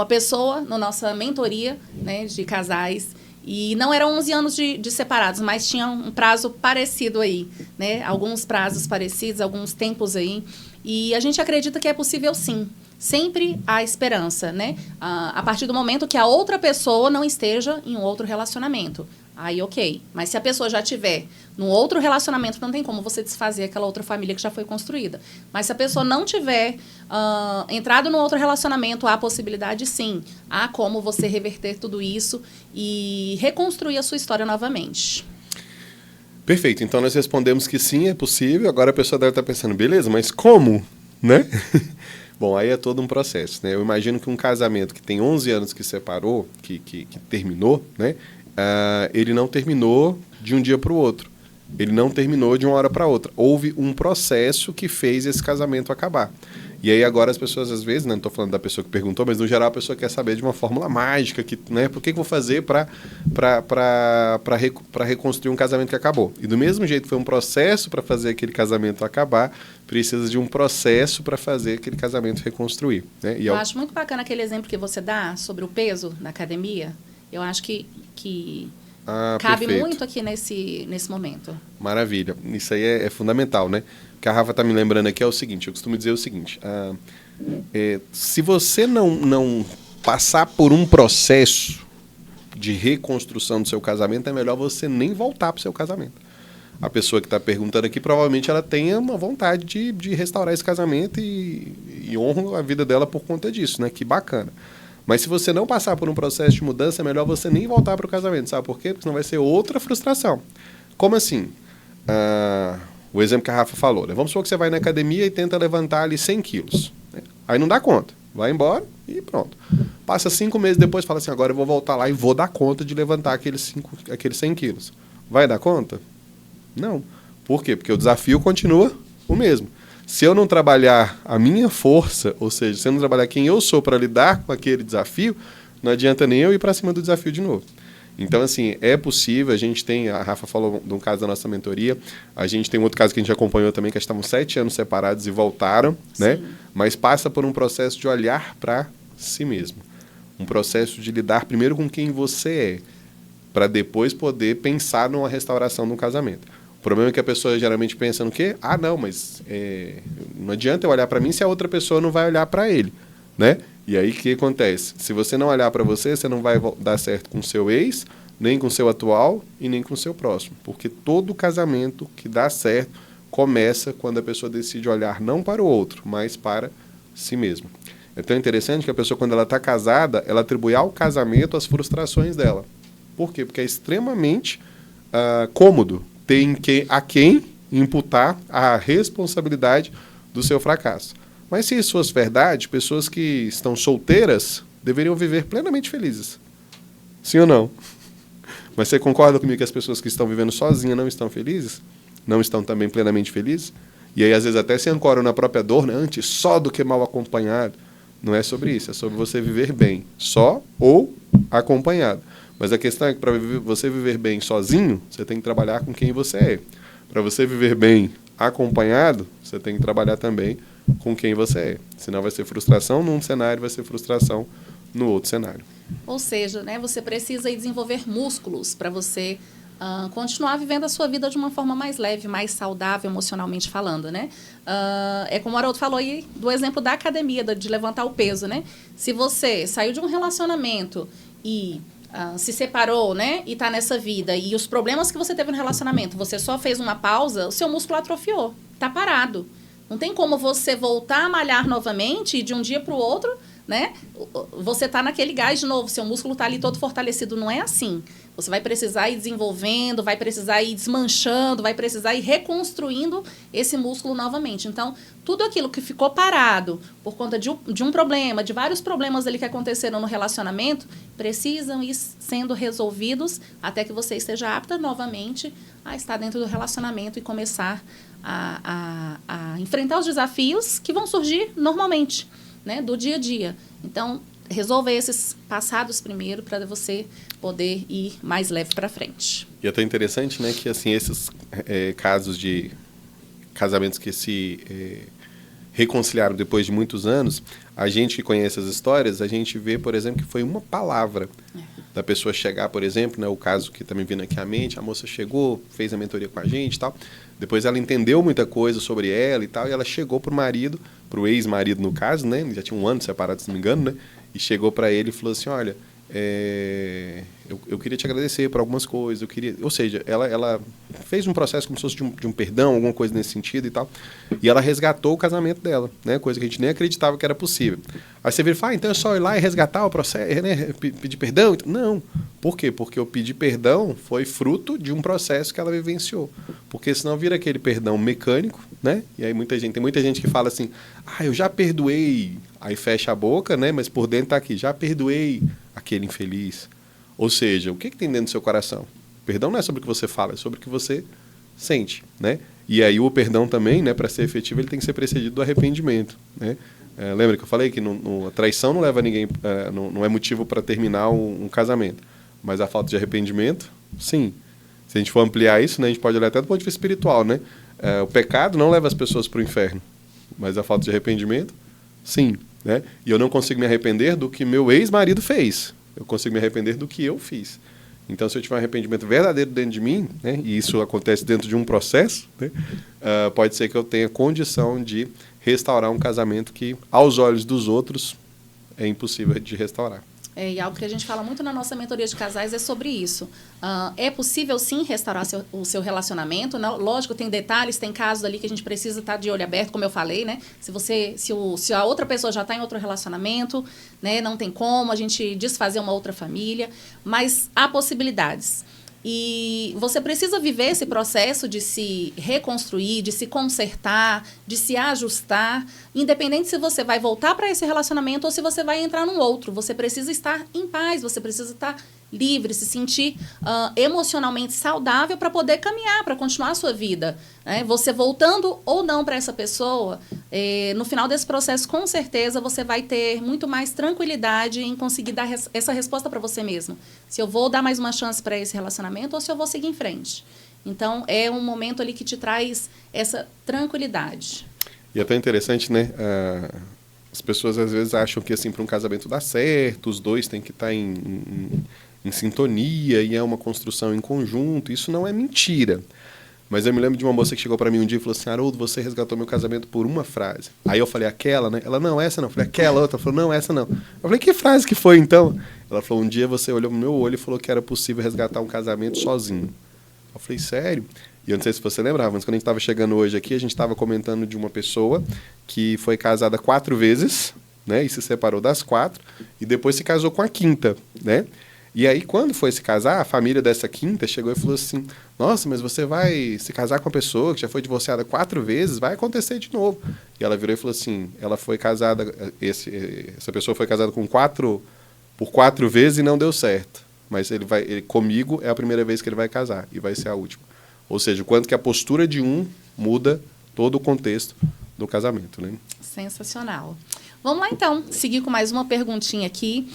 [SPEAKER 2] pessoa na nossa mentoria, né, de casais. E não eram 11 anos de separados, mas tinha um prazo parecido aí, né? Alguns prazos parecidos, alguns tempos aí. E a gente acredita que é possível, sim. Sempre há esperança, né? A partir do momento que a outra pessoa não esteja em um outro relacionamento. Aí, ok. Mas se a pessoa já estiver num outro relacionamento, não tem como você desfazer aquela outra família que já foi construída. Mas se a pessoa não tiver entrado num outro relacionamento, há possibilidade, sim. Há como você reverter tudo isso e reconstruir a sua história novamente.
[SPEAKER 1] Perfeito. Então, nós respondemos que sim, é possível. Agora a pessoa deve estar pensando, beleza, mas como? Né? Bom, aí é todo um processo, né? Eu imagino que um casamento que tem 11 anos que separou, que terminou, né? Ele não terminou de um dia para o outro. Ele não terminou de uma hora para outra. Houve um processo que fez esse casamento acabar. E aí agora as pessoas, às vezes, né, não estou falando da pessoa que perguntou, mas no geral a pessoa quer saber de uma fórmula mágica, que, né, por que eu vou fazer para reconstruir um casamento que acabou? E do mesmo jeito que foi um processo para fazer aquele casamento acabar, precisa de um processo para fazer aquele casamento reconstruir. Né? E
[SPEAKER 2] eu acho muito bacana aquele exemplo que você dá sobre o peso na academia. Eu acho que cabe
[SPEAKER 1] perfeito.
[SPEAKER 2] muito aqui nesse momento.
[SPEAKER 1] Maravilha. Isso aí é fundamental, né? O que a Rafa está me lembrando aqui é o seguinte, eu costumo dizer o seguinte, se você não passar por um processo de reconstrução do seu casamento, é melhor você nem voltar para o seu casamento. A pessoa que está perguntando aqui, provavelmente ela tenha uma vontade de restaurar esse casamento e honra a vida dela por conta disso, né? Que bacana. Mas se você não passar por um processo de mudança, é melhor você nem voltar para o casamento. Sabe por quê? Porque senão vai ser outra frustração. Como assim? O exemplo que a Rafa falou. Né? Vamos supor que você vai na academia e tenta levantar ali 100 quilos. Né? Aí não dá conta. Vai embora e pronto. Passa 5 meses depois, fala assim, agora eu vou voltar lá e vou dar conta de levantar aqueles 100 quilos. Vai dar conta? Não. Por quê? Porque o desafio continua o mesmo. Se eu não trabalhar a minha força, ou seja, se eu não trabalhar quem eu sou para lidar com aquele desafio, não adianta nem eu ir para cima do desafio de novo. Então, assim, é possível, a Rafa falou de um caso da nossa mentoria, a gente tem um outro caso que a gente acompanhou também, que estavam 7 anos separados e voltaram, né? Mas passa por um processo de olhar para si mesmo. Um processo de lidar primeiro com quem você é, para depois poder pensar numa restauração de um casamento. O problema é que a pessoa geralmente pensa no quê? Não, mas não adianta eu olhar para mim se a outra pessoa não vai olhar para ele, né? E aí o que acontece? Se você não olhar para você, você não vai dar certo com o seu ex, nem com o seu atual e nem com o seu próximo. Porque todo casamento que dá certo começa quando a pessoa decide olhar não para o outro, mas para si mesma. É tão interessante que a pessoa, quando ela está casada, ela atribui ao casamento as frustrações dela. Por quê? Porque é extremamente cômodo ter a quem imputar a responsabilidade do seu fracasso. Mas se isso fosse verdade, pessoas que estão solteiras deveriam viver plenamente felizes. Sim ou não? Mas você concorda comigo que as pessoas que estão vivendo sozinhas não estão felizes? Não estão também plenamente felizes? E aí, às vezes, até se ancoram na própria dor, né? Antes só do que mal acompanhado. Não é sobre isso, é sobre você viver bem, só ou acompanhado. Mas a questão é que para você viver bem sozinho, você tem que trabalhar com quem você é. Para você viver bem acompanhado, você tem que trabalhar também com quem você é. Senão vai ser frustração num cenário, vai ser frustração no outro cenário.
[SPEAKER 2] Ou seja, né, você precisa desenvolver músculos para você continuar vivendo a sua vida de uma forma mais leve, mais saudável, emocionalmente falando, né? É como o Haroldo falou aí do exemplo da academia, de levantar o peso, né? Se você saiu de um relacionamento e se separou, né, e está nessa vida, e os problemas que você teve no relacionamento, você só fez uma pausa, o seu músculo atrofiou, está parado. Não tem como você voltar a malhar novamente e de um dia para o outro, né, você está naquele gás de novo, seu músculo está ali todo fortalecido. Não é assim. Você vai precisar ir desenvolvendo, vai precisar ir desmanchando, vai precisar ir reconstruindo esse músculo novamente. Então, tudo aquilo que ficou parado por conta de um problema, de vários problemas ali que aconteceram no relacionamento, precisam ir sendo resolvidos até que você esteja apta novamente a estar dentro do relacionamento e começar a enfrentar os desafios que vão surgir normalmente, né, do dia a dia. Então, resolva esses passados primeiro para você poder ir mais leve para frente.
[SPEAKER 1] E é tão interessante, né, que assim, esses casos de casamentos que se reconciliaram depois de muitos anos, a gente que conhece as histórias, a gente vê, por exemplo, que foi uma palavra da pessoa chegar, por exemplo, né, o caso que está me vindo aqui à mente, a moça chegou, fez a mentoria com a gente e tal, depois ela entendeu muita coisa sobre ela e tal, e ela chegou pro marido, pro ex-marido no caso, né, já tinha 1 ano separado, se não me engano, né, e chegou para ele e falou assim, olha, eu queria te agradecer por algumas coisas, ou seja, ela fez um processo como se fosse de um perdão, alguma coisa nesse sentido e tal, e ela resgatou o casamento dela, né, coisa que a gente nem acreditava que era possível. Aí você vira e fala, então é só ir lá e resgatar o processo, né, pedir perdão? Não. Por quê? Porque o pedir perdão foi fruto de um processo que ela vivenciou. Porque senão vira aquele perdão mecânico, né? E aí tem muita gente que fala assim, eu já perdoei, aí fecha a boca, né? Mas por dentro tá aqui, já perdoei aquele infeliz. Ou seja, o que tem dentro do seu coração? Perdão não é sobre o que você fala, é sobre o que você sente, né? E aí o perdão também, né, para ser efetivo, ele tem que ser precedido do arrependimento, né? Lembra que eu falei que a traição não leva ninguém, não é motivo para terminar um casamento, mas a falta de arrependimento, sim. Se a gente for ampliar isso, né, a gente pode olhar até do ponto de vista espiritual, né? O pecado não leva as pessoas para o inferno, mas a falta de arrependimento, sim, né? E eu não consigo me arrepender do que meu ex-marido fez, eu consigo me arrepender do que eu fiz. Então, se eu tiver um arrependimento verdadeiro dentro de mim, né, e isso acontece dentro de um processo, né, pode ser que eu tenha condição de restaurar um casamento que, aos olhos dos outros, é impossível de restaurar.
[SPEAKER 2] E algo que a gente fala muito na nossa mentoria de casais é sobre isso. É possível, sim, restaurar o seu relacionamento. Não, lógico, tem detalhes, tem casos ali que a gente precisa estar de olho aberto, como eu falei, né? Se a outra pessoa já está em outro relacionamento, né, não tem como a gente desfazer uma outra família, mas há possibilidades. E você precisa viver esse processo de se reconstruir, de se consertar, de se ajustar, independente se você vai voltar para esse relacionamento ou se você vai entrar num outro. Você precisa estar em paz, você precisa estar livre, se sentir emocionalmente saudável para poder caminhar, para continuar a sua vida. Né? Você voltando ou não para essa pessoa, no final desse processo, com certeza, você vai ter muito mais tranquilidade em conseguir dar essa resposta para você mesmo. Se eu vou dar mais uma chance para esse relacionamento ou se eu vou seguir em frente. Então, é um momento ali que te traz essa tranquilidade.
[SPEAKER 1] E é até interessante, né? As pessoas às vezes acham que assim, para um casamento dar certo, os dois têm que estar em sintonia e é uma construção em conjunto. Isso não é mentira. Mas eu me lembro de uma moça que chegou para mim um dia e falou assim: Haroldo, você resgatou meu casamento por uma frase. Aí eu falei, aquela, né? Ela, não, essa não. Eu falei, aquela outra. Ela falou, não, essa não. Eu falei, que frase que foi então? Ela falou, um dia você olhou no meu olho e falou que era possível resgatar um casamento sozinho. Eu falei, sério? E eu não sei se você lembrava, mas quando a gente estava chegando hoje aqui, a gente estava comentando de uma pessoa que foi casada 4 vezes, né? E se separou das 4, e depois se casou com a 5ª, né? E aí, quando foi se casar, a família dessa 5ª chegou e falou assim, nossa, mas você vai se casar com uma pessoa que já foi divorciada 4 vezes, vai acontecer de novo. E ela virou e falou assim, ela foi casada, essa pessoa foi casada por 4 vezes e não deu certo. Mas comigo é a primeira vez que ele vai casar e vai ser a última. Ou seja, o quanto que a postura de um muda todo o contexto do casamento, né?
[SPEAKER 2] Sensacional. Vamos lá, então, seguir com mais uma perguntinha aqui.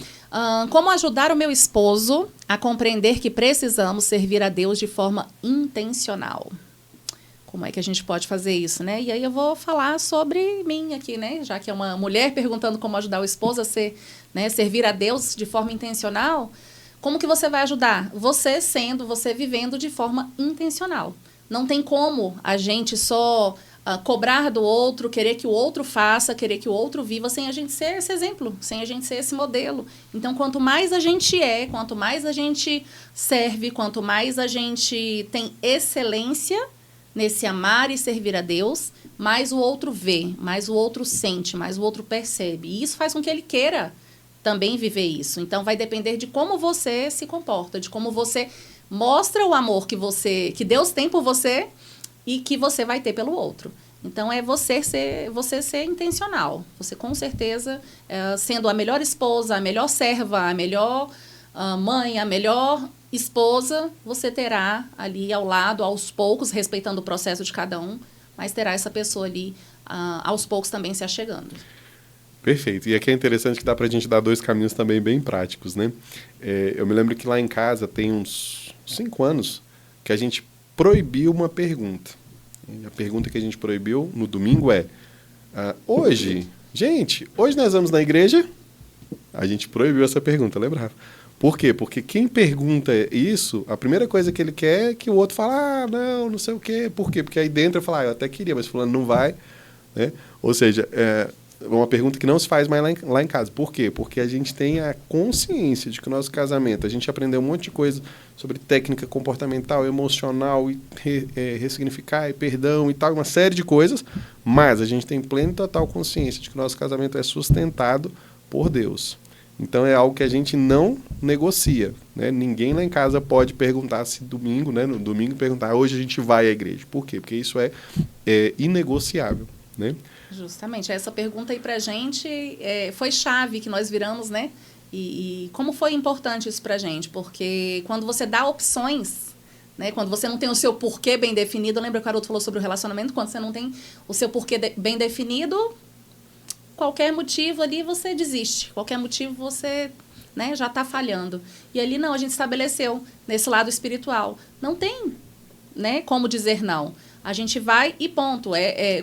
[SPEAKER 2] Como ajudar o meu esposo a compreender que precisamos servir a Deus de forma intencional? Como é que a gente pode fazer isso, né? E aí eu vou falar sobre mim aqui, né? Já que é uma mulher perguntando como ajudar o esposo a servir a Deus de forma intencional. Como que você vai ajudar? Você vivendo de forma intencional. Não tem como a gente só cobrar do outro, querer que o outro faça, querer que o outro viva, sem a gente ser esse exemplo, sem a gente ser esse modelo. Então, quanto mais a gente quanto mais a gente serve, quanto mais a gente tem excelência nesse amar e servir a Deus, mais o outro vê, mais o outro sente, mais o outro percebe. E isso faz com que ele queira também viver isso. Então, vai depender de como você se comporta, de como você mostra o amor que Deus tem por você e que você vai ter pelo outro. Então, é você ser intencional. Você, com certeza, sendo a melhor esposa, a melhor serva, a melhor mãe, a melhor esposa, você terá ali ao lado, aos poucos, respeitando o processo de cada um, mas terá essa pessoa ali, aos poucos, também se achegando.
[SPEAKER 1] Perfeito. E aqui é interessante que dá para a gente dar 2 caminhos também bem práticos, né? Eu me lembro que lá em casa tem uns 5 anos que a gente proibiu uma pergunta. E a pergunta que a gente proibiu no domingo é: hoje nós vamos na igreja? A gente proibiu essa pergunta, lembra, Rafa? Por quê? Porque quem pergunta isso, a primeira coisa que ele quer é que o outro fale, não sei o quê. Por quê? Porque aí dentro eu falo, eu até queria, mas fulano não vai. Né? Ou seja, é uma pergunta que não se faz mais lá em casa. Por quê? Porque a gente tem a consciência de que o nosso casamento, a gente aprendeu um monte de coisa sobre técnica comportamental, emocional, e ressignificar, e perdão e tal, uma série de coisas, mas a gente tem plena e total consciência de que o nosso casamento é sustentado por Deus. Então é algo que a gente não negocia. Né? Ninguém lá em casa pode perguntar se domingo, né, no domingo, perguntar hoje a gente vai à igreja. Por quê? Porque isso é inegociável. Né?
[SPEAKER 2] Justamente. Essa pergunta aí pra gente foi chave que nós viramos, né? E como foi importante isso pra gente? Porque quando você dá opções, né? Quando você não tem o seu porquê bem definido, lembra que o Haroldo falou sobre o relacionamento? Quando você não tem o seu porquê bem definido, qualquer motivo ali você desiste. Qualquer motivo você, né, já está falhando. E ali não, a gente estabeleceu nesse lado espiritual. Não tem, né, como dizer não. A gente vai e ponto.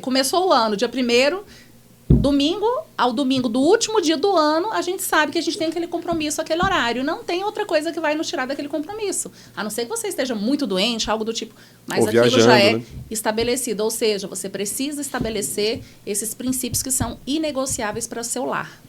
[SPEAKER 2] Começou o ano, dia 1º, domingo ao domingo do último dia do ano, a gente sabe que a gente tem aquele compromisso, aquele horário. Não tem outra coisa que vai nos tirar daquele compromisso. A não ser que você esteja muito doente, algo do tipo. Mas
[SPEAKER 1] ou
[SPEAKER 2] aquilo
[SPEAKER 1] viajando,
[SPEAKER 2] já é,
[SPEAKER 1] né,
[SPEAKER 2] estabelecido. Ou seja, você precisa estabelecer esses princípios que são inegociáveis para o seu lar.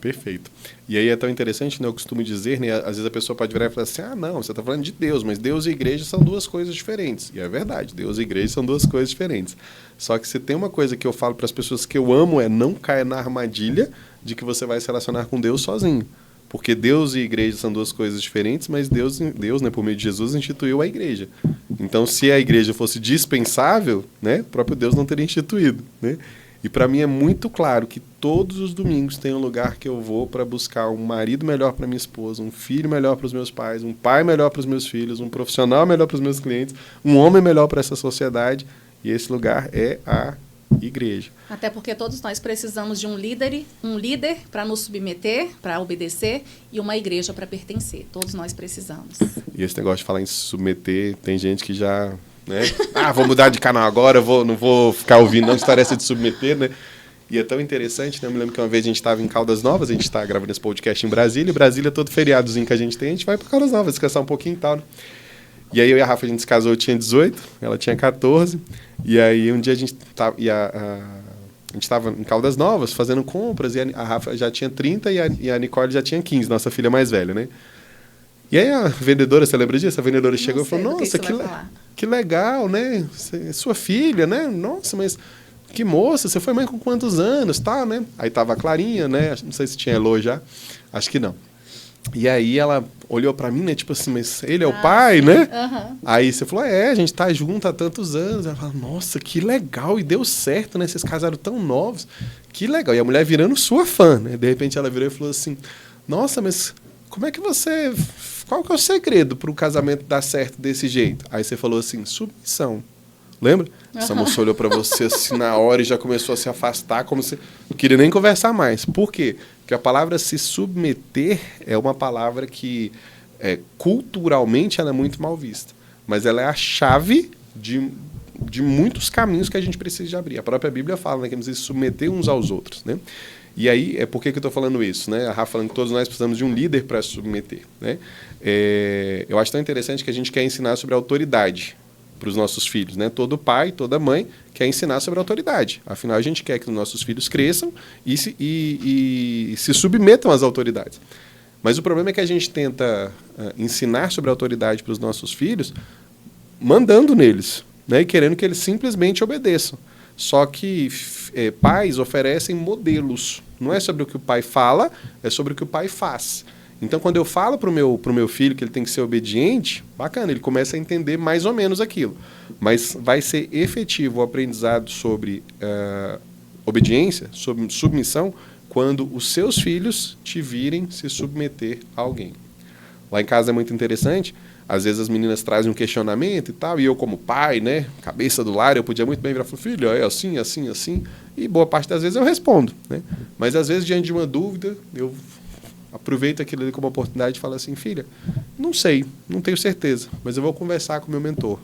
[SPEAKER 1] Perfeito. E aí é tão interessante, né? Eu costumo dizer, né? Às vezes a pessoa pode virar e falar assim, não, você está falando de Deus, mas Deus e igreja são duas coisas diferentes. E é verdade, Deus e igreja são duas coisas diferentes. Só que se tem uma coisa que eu falo para as pessoas que eu amo, é não cair na armadilha de que você vai se relacionar com Deus sozinho. Porque Deus e igreja são duas coisas diferentes, mas Deus, né, por meio de Jesus, instituiu a igreja. Então, se a igreja fosse dispensável, né, o próprio Deus não teria instituído, né? E para mim é muito claro que todos os domingos tem um lugar que eu vou para buscar um marido melhor para minha esposa, um filho melhor para os meus pais, um pai melhor para os meus filhos, um profissional melhor para os meus clientes, um homem melhor para essa sociedade. E esse lugar é a igreja.
[SPEAKER 2] Até porque todos nós precisamos de um líder para nos submeter, para obedecer, e uma igreja para pertencer. Todos nós precisamos.
[SPEAKER 1] E esse negócio de falar em se submeter, tem gente que já... né? Vou mudar de canal agora, não vou ficar ouvindo não história essa de submeter, né? E é tão interessante, né? Eu me lembro que uma vez a gente estava em Caldas Novas, a gente está gravando esse podcast em Brasília, e Brasília, todo feriadozinho que a gente vai para Caldas Novas, descansar um pouquinho e tal, né? E aí eu e a Rafa, a gente se casou, eu tinha 18, ela tinha 14, e aí um dia a gente estava em Caldas Novas fazendo compras, e a Rafa já tinha 30 e a Nicole já tinha 15, nossa filha mais velha, né? E aí a vendedora, você lembra disso? A vendedora chegou e falou, nossa, que legal, né? Sua filha, né? Nossa, mas que moça, você foi mãe com quantos anos, tá, né? Aí tava a Clarinha, né? Não sei se tinha Elô já, acho que não. E aí ela olhou pra mim, né? Tipo assim, mas ele é o pai, sim, né? Uhum. Aí você falou, a gente tá junto há tantos anos. Ela falou, nossa, que legal, e deu certo, né? Vocês casaram tão novos, que legal. E a mulher virando sua fã, né? De repente ela virou e falou assim, nossa, mas como é que você... Qual que é o segredo para o casamento dar certo desse jeito? Aí você falou assim, submissão. Lembra? Essa moça olhou para você assim na hora e já começou a se afastar, como se não queria nem conversar mais. Por quê? Porque a palavra se submeter é uma palavra que culturalmente ela é muito mal vista. Mas ela é a chave de muitos caminhos que a gente precisa de abrir. A própria Bíblia fala, né, que a gente precisa se submeter uns aos outros, né? E aí, por que eu estou falando isso, né? A Rafa falando que todos nós precisamos de um líder para se submeter, né? Eu acho tão interessante que a gente quer ensinar sobre a autoridade para os nossos filhos, né? Todo pai, toda mãe quer ensinar sobre a autoridade. Afinal, a gente quer que os nossos filhos cresçam e se submetam às autoridades. Mas o problema é que a gente tenta ensinar sobre a autoridade para os nossos filhos mandando neles, né? E querendo que eles simplesmente obedeçam. Só que pais oferecem modelos. Não é sobre o que o pai fala, é sobre o que o pai faz. Então, quando eu falo para o meu filho que ele tem que ser obediente, bacana, ele começa a entender mais ou menos aquilo. Mas vai ser efetivo o aprendizado sobre obediência, sobre submissão, quando os seus filhos te virem se submeter a alguém. Lá em casa é muito interessante. Às vezes as meninas trazem um questionamento e tal, e eu como pai, né, cabeça do lar, eu podia muito bem virar e falar, filho, é assim, assim, assim, e boa parte das vezes eu respondo, né? Mas às vezes, diante de uma dúvida, eu aproveito aquilo ali como oportunidade e falo assim, filha, não sei, não tenho certeza, mas eu vou conversar com o meu mentor,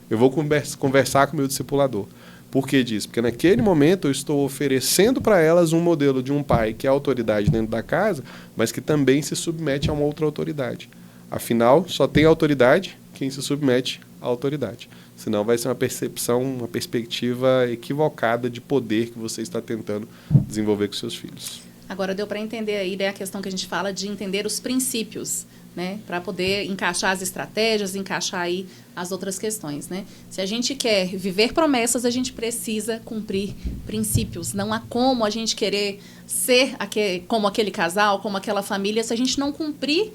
[SPEAKER 1] eu vou conversar com o meu discipulador. Por que disso? Porque naquele momento eu estou oferecendo para elas um modelo de um pai que é autoridade dentro da casa, mas que também se submete a uma outra autoridade. Afinal, só tem autoridade quem se submete à autoridade. Senão vai ser uma percepção, uma perspectiva equivocada de poder que você está tentando desenvolver com seus filhos.
[SPEAKER 2] Agora deu para entender aí, né, a questão que a gente fala de entender os princípios, né, para poder encaixar as estratégias, encaixar aí as outras questões, né? Se a gente quer viver promessas, a gente precisa cumprir princípios. Não há como a gente querer ser como aquele casal, como aquela família, se a gente não cumprir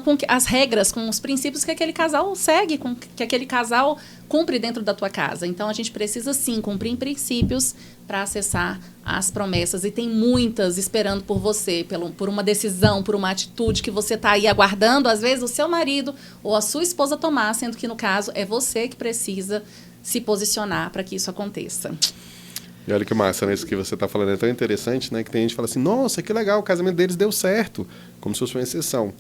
[SPEAKER 2] com as regras, com os princípios que aquele casal segue, que aquele casal cumpre dentro da tua casa. Então, a gente precisa, sim, cumprir princípios para acessar as promessas. E tem muitas esperando por você, por uma decisão, por uma atitude que você está aí aguardando, às vezes, o seu marido ou a sua esposa tomar, sendo que, no caso, é você que precisa se posicionar para que isso aconteça.
[SPEAKER 1] E olha que massa, né? Isso que você está falando é tão interessante, né? Que tem gente que fala assim, nossa, que legal, o casamento deles deu certo, como se fosse uma exceção.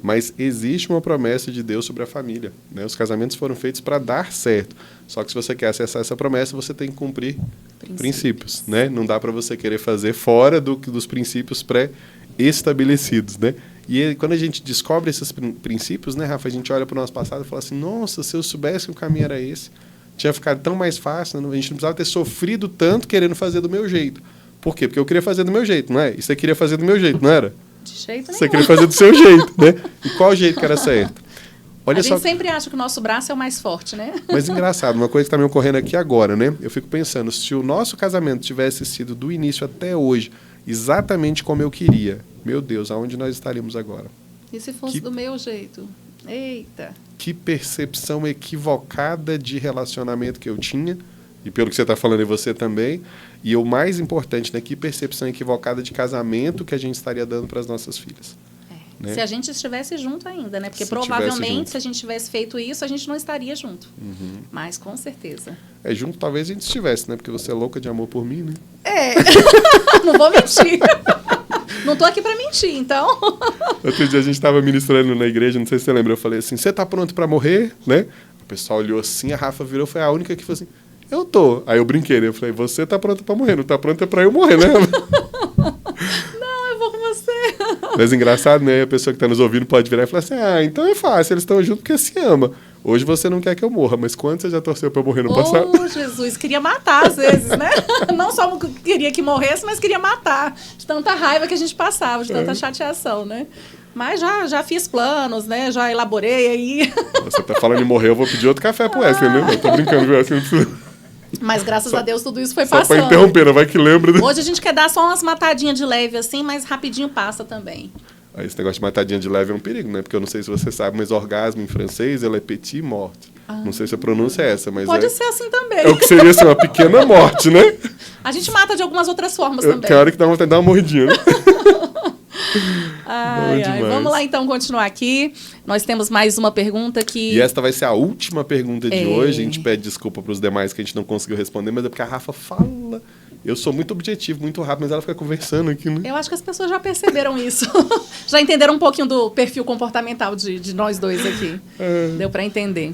[SPEAKER 1] Mas existe uma promessa de Deus sobre a família, né? Os casamentos foram feitos para dar certo. Só que se você quer acessar essa promessa, você tem que cumprir princípios, né? Não dá para você querer fazer fora dos princípios pré-estabelecidos, né? E aí, quando a gente descobre esses princípios, né, Rafa, a gente olha para o nosso passado e fala assim, nossa, se eu soubesse que o caminho era esse, tinha ficado tão mais fácil, né? A gente não precisava ter sofrido tanto querendo fazer do meu jeito. Por quê? Porque eu queria fazer do meu jeito, não é? E você queria fazer do meu jeito, não era?
[SPEAKER 2] De jeito nenhum.
[SPEAKER 1] Você queria fazer do seu jeito, né? E qual jeito que era certo? Olha
[SPEAKER 2] a gente
[SPEAKER 1] só...
[SPEAKER 2] sempre acha que o nosso braço é o mais forte, né?
[SPEAKER 1] Mas engraçado, uma coisa que está me ocorrendo aqui agora, né? Eu fico pensando, se o nosso casamento tivesse sido do início até hoje, exatamente como eu queria, meu Deus, aonde nós estaríamos agora?
[SPEAKER 2] E se fosse do meu jeito? Eita!
[SPEAKER 1] Que percepção equivocada de relacionamento que eu tinha, e pelo que você está falando, e você também, e o mais importante, né, que percepção equivocada de casamento que a gente estaria dando para as nossas filhas. Né?
[SPEAKER 2] Se a gente estivesse junto ainda, né? Porque
[SPEAKER 1] se
[SPEAKER 2] provavelmente, se a gente tivesse feito isso, a gente não estaria junto.
[SPEAKER 1] Uhum.
[SPEAKER 2] Mas, com certeza.
[SPEAKER 1] Junto talvez a gente estivesse, né? Porque você é louca de amor por mim, né?
[SPEAKER 2] Não vou mentir. Não tô aqui para mentir, então.
[SPEAKER 1] Outro dia a gente estava ministrando na igreja, não sei se você lembra, eu falei assim, você tá pronto para morrer, né? O pessoal olhou assim, a Rafa virou, foi a única que falou assim, eu tô. Aí eu brinquei, né? Eu falei, você tá pronta para morrer, não tá pronta para eu morrer, né?
[SPEAKER 2] Não, eu vou com você.
[SPEAKER 1] Mas engraçado, né? A pessoa que tá nos ouvindo pode virar e falar assim, então é fácil, eles estão juntos porque se ama. Hoje você não quer que eu morra, mas quanto você já torceu para eu morrer no passado?
[SPEAKER 2] Oh, Jesus, queria matar às vezes, né? Não só queria que morresse, mas queria matar. De tanta raiva que a gente passava, de tanta chateação, né? Mas já fiz planos, né? Já elaborei aí.
[SPEAKER 1] Você tá falando em morrer, eu vou pedir outro café pro Wesley, né? Eu tô brincando, Wesley.
[SPEAKER 2] Mas graças a Deus tudo isso foi passando.
[SPEAKER 1] Só pra interromper, não vai que lembra. Né?
[SPEAKER 2] Hoje a gente quer dar só umas matadinhas de leve assim, mas rapidinho passa também.
[SPEAKER 1] Esse negócio de matadinha de leve é um perigo, né? Porque eu não sei se você sabe, mas orgasmo em francês, ela é petit mort. Não sei se a pronúncia é essa, mas
[SPEAKER 2] pode ser assim também.
[SPEAKER 1] É o que seria assim, uma pequena morte, né?
[SPEAKER 2] A gente mata de algumas outras formas também.
[SPEAKER 1] Tem hora que dá vontade de dar uma mordidinha, né?
[SPEAKER 2] Ai. Vamos lá, então, continuar aqui. Nós temos mais uma pergunta que...
[SPEAKER 1] E esta vai ser a última pergunta de hoje. A gente pede desculpa para os demais que a gente não conseguiu responder, mas é porque a Rafa fala... Eu sou muito objetivo, muito rápido, mas ela fica conversando aqui, né?
[SPEAKER 2] Eu acho que as pessoas já perceberam isso. Já entenderam um pouquinho do perfil comportamental de nós dois aqui. Deu para entender.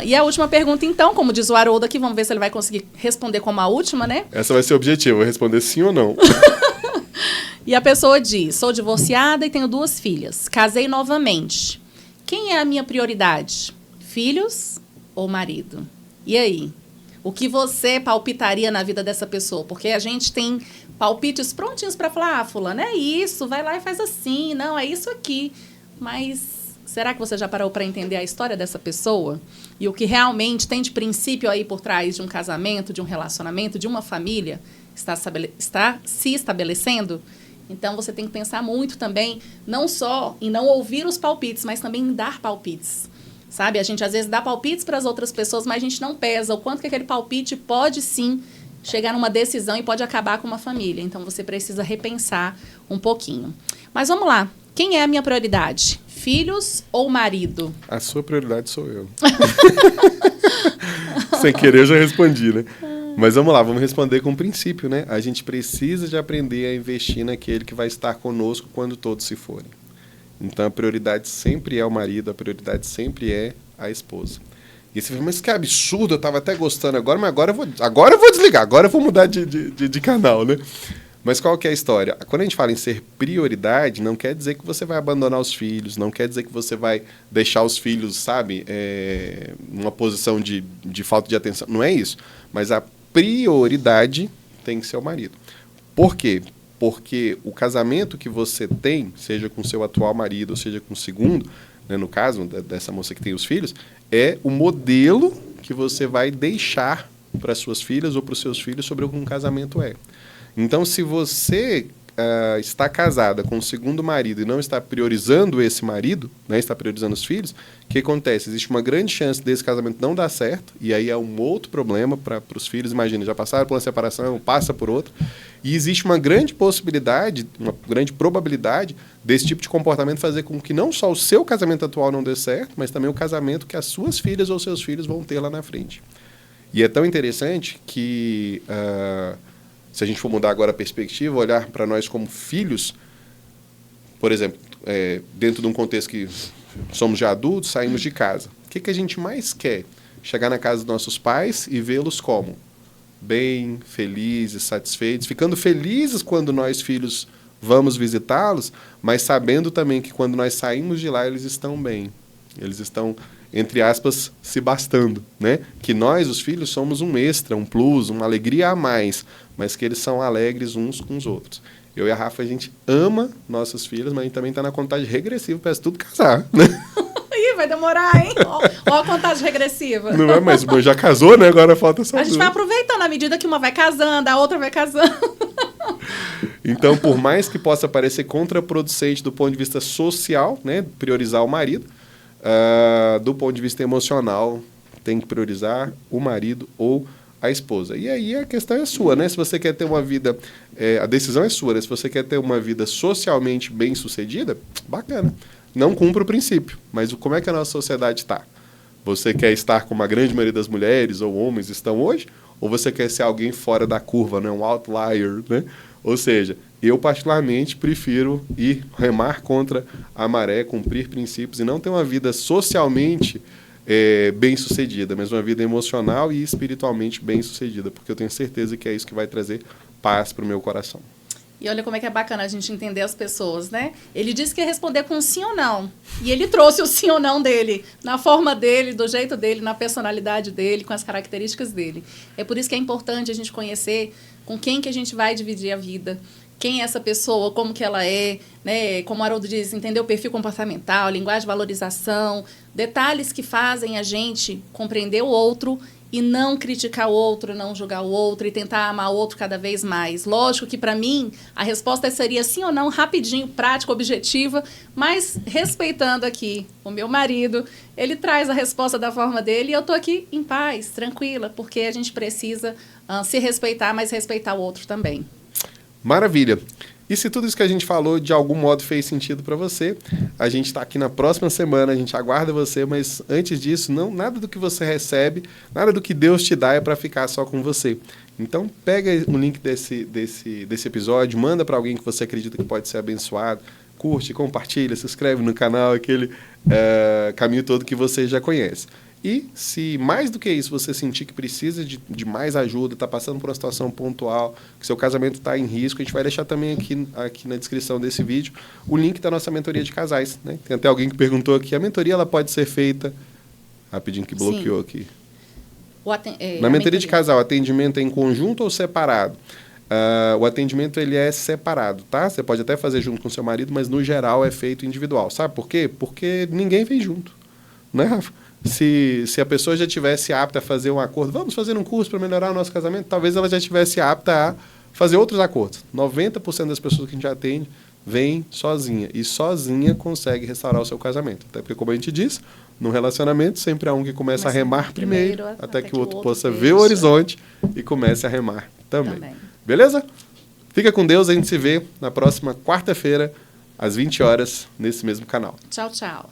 [SPEAKER 2] E a última pergunta, então, como diz o Haroldo aqui, vamos ver se ele vai conseguir responder como a última, né?
[SPEAKER 1] Essa vai ser o objetivo, vou responder sim ou não.
[SPEAKER 2] E a pessoa diz, sou divorciada e tenho 2 filhas. Casei novamente. Quem é a minha prioridade? Filhos ou marido? E aí? O que você palpitaria na vida dessa pessoa? Porque a gente tem palpites prontinhos para falar, fulano, é isso, vai lá e faz assim, não, é isso aqui. Mas será que você já parou para entender a história dessa pessoa? E o que realmente tem de princípio aí por trás de um casamento, de um relacionamento, de uma família, está se estabelecendo? Então, você tem que pensar muito também, não só em não ouvir os palpites, mas também em dar palpites. Sabe? A gente, às vezes, dá palpites para as outras pessoas, mas a gente não pesa o quanto que aquele palpite pode, sim, chegar numa decisão e pode acabar com uma família. Então, você precisa repensar um pouquinho. Mas vamos lá. Quem é a minha prioridade? Filhos ou marido?
[SPEAKER 1] A sua prioridade sou eu. Sem querer, eu já respondi, né? Mas vamos lá, vamos responder com um princípio, né? A gente precisa de aprender a investir naquele que vai estar conosco quando todos se forem. Então, a prioridade sempre é o marido, a prioridade sempre é a esposa. E você fala, mas que absurdo, eu estava até gostando agora, mas agora eu vou desligar, agora eu vou mudar de canal, né? Mas qual que é a história? Quando a gente fala em ser prioridade, não quer dizer que você vai abandonar os filhos, não quer dizer que você vai deixar os filhos, sabe, numa posição de falta de atenção. Não é isso. Mas a prioridade tem que ser o marido. Por quê? Porque o casamento que você tem, seja com seu atual marido, ou seja com o segundo, né, no caso dessa moça que tem os filhos, é o modelo que você vai deixar para suas filhas ou para os seus filhos sobre o que um casamento é. Então, se você está casada com o segundo marido e não está priorizando esse marido, né, está priorizando os filhos, o que acontece? Existe uma grande chance desse casamento não dar certo, e aí é um outro problema para os filhos. Imagina, já passaram por uma separação, passa por outra, e existe uma grande possibilidade, uma grande probabilidade desse tipo de comportamento fazer com que não só o seu casamento atual não dê certo, mas também o casamento que as suas filhas ou seus filhos vão ter lá na frente. E é tão interessante que... se a gente for mudar agora a perspectiva, olhar para nós como filhos, por exemplo, dentro de um contexto que somos já adultos, saímos de casa. O que a gente mais quer? Chegar na casa dos nossos pais e vê-los como? Bem, felizes, satisfeitos, ficando felizes quando nós, filhos, vamos visitá-los, mas sabendo também que quando nós saímos de lá, eles estão bem. Eles estão, entre aspas, se bastando, né? Que nós, os filhos, somos um extra, um plus, uma alegria a mais, mas que eles são alegres uns com os outros. Eu e a Rafa, a gente ama nossos filhos, mas a gente também está na contagem regressiva para tudo casar, né?
[SPEAKER 2] Ih, vai demorar, hein? Ó a contagem regressiva.
[SPEAKER 1] Não é, mas já casou, né? Agora falta só
[SPEAKER 2] a gente vai aproveitando à medida que uma vai casando, a outra vai casando.
[SPEAKER 1] Então, por mais que possa parecer contraproducente do ponto de vista social, né? Priorizar o marido, do ponto de vista emocional, tem que priorizar o marido ou a esposa. E aí a questão é sua, né? Se você quer ter uma vida... a decisão é sua, né? Se você quer ter uma vida socialmente bem-sucedida, bacana. Não cumpre o princípio, mas como é que a nossa sociedade está? Você quer estar como a grande maioria das mulheres ou homens estão hoje? Ou você quer ser alguém fora da curva, né? Um outlier, né? Ou seja, eu particularmente prefiro remar contra a maré, cumprir princípios e não ter uma vida socialmente bem-sucedida, mas uma vida emocional e espiritualmente bem-sucedida, porque eu tenho certeza que é isso que vai trazer paz para o meu coração.
[SPEAKER 2] E olha como é que é bacana a gente entender as pessoas, né? Ele disse que ia responder com sim ou não. E ele trouxe o sim ou não dele, na forma dele, do jeito dele, na personalidade dele, com as características dele. É por isso que é importante a gente conhecer com quem que a gente vai dividir a vida, quem é essa pessoa, como que ela é, né? Como o Haroldo diz, entender o perfil comportamental, linguagem de valorização, detalhes que fazem a gente compreender o outro e não criticar o outro, não julgar o outro e tentar amar o outro cada vez mais. Lógico que, para mim, a resposta seria sim ou não, rapidinho, prática, objetiva, mas respeitando aqui o meu marido, ele traz a resposta da forma dele e eu estou aqui em paz, tranquila, porque a gente precisa se respeitar, mas respeitar o outro também.
[SPEAKER 1] Maravilha! E se tudo isso que a gente falou de algum modo fez sentido para você, a gente está aqui na próxima semana, a gente aguarda você, mas antes disso, nada do que você recebe, nada do que Deus te dá é para ficar só com você. Então, pega o link desse episódio, manda para alguém que você acredita que pode ser abençoado, curte, compartilha, se inscreve no canal, aquele caminho todo que você já conhece. E se mais do que isso você sentir que precisa de mais ajuda, está passando por uma situação pontual, que seu casamento está em risco, a gente vai deixar também aqui na descrição desse vídeo o link da nossa mentoria de casais, né? Tem até alguém que perguntou aqui, a mentoria ela pode ser feita... Rapidinho que bloqueou aqui. Na mentoria de casal, o atendimento é em conjunto ou separado? O atendimento ele é separado, tá? Você pode até fazer junto com seu marido, mas no geral é feito individual. Sabe por quê? Porque ninguém vem junto, né, Rafa? Se a pessoa já estivesse apta a fazer um acordo, vamos fazer um curso para melhorar o nosso casamento, talvez ela já estivesse apta a fazer outros acordos. 90% das pessoas que a gente atende vem sozinha, e sozinha consegue restaurar o seu casamento. Até porque, como a gente diz, no relacionamento sempre há um que começa a remar primeiro até que o outro possa ver o horizonte e comece a remar também. Beleza? Fica com Deus, a gente se vê na próxima quarta-feira, às 20 horas, nesse mesmo canal.
[SPEAKER 2] Tchau, tchau.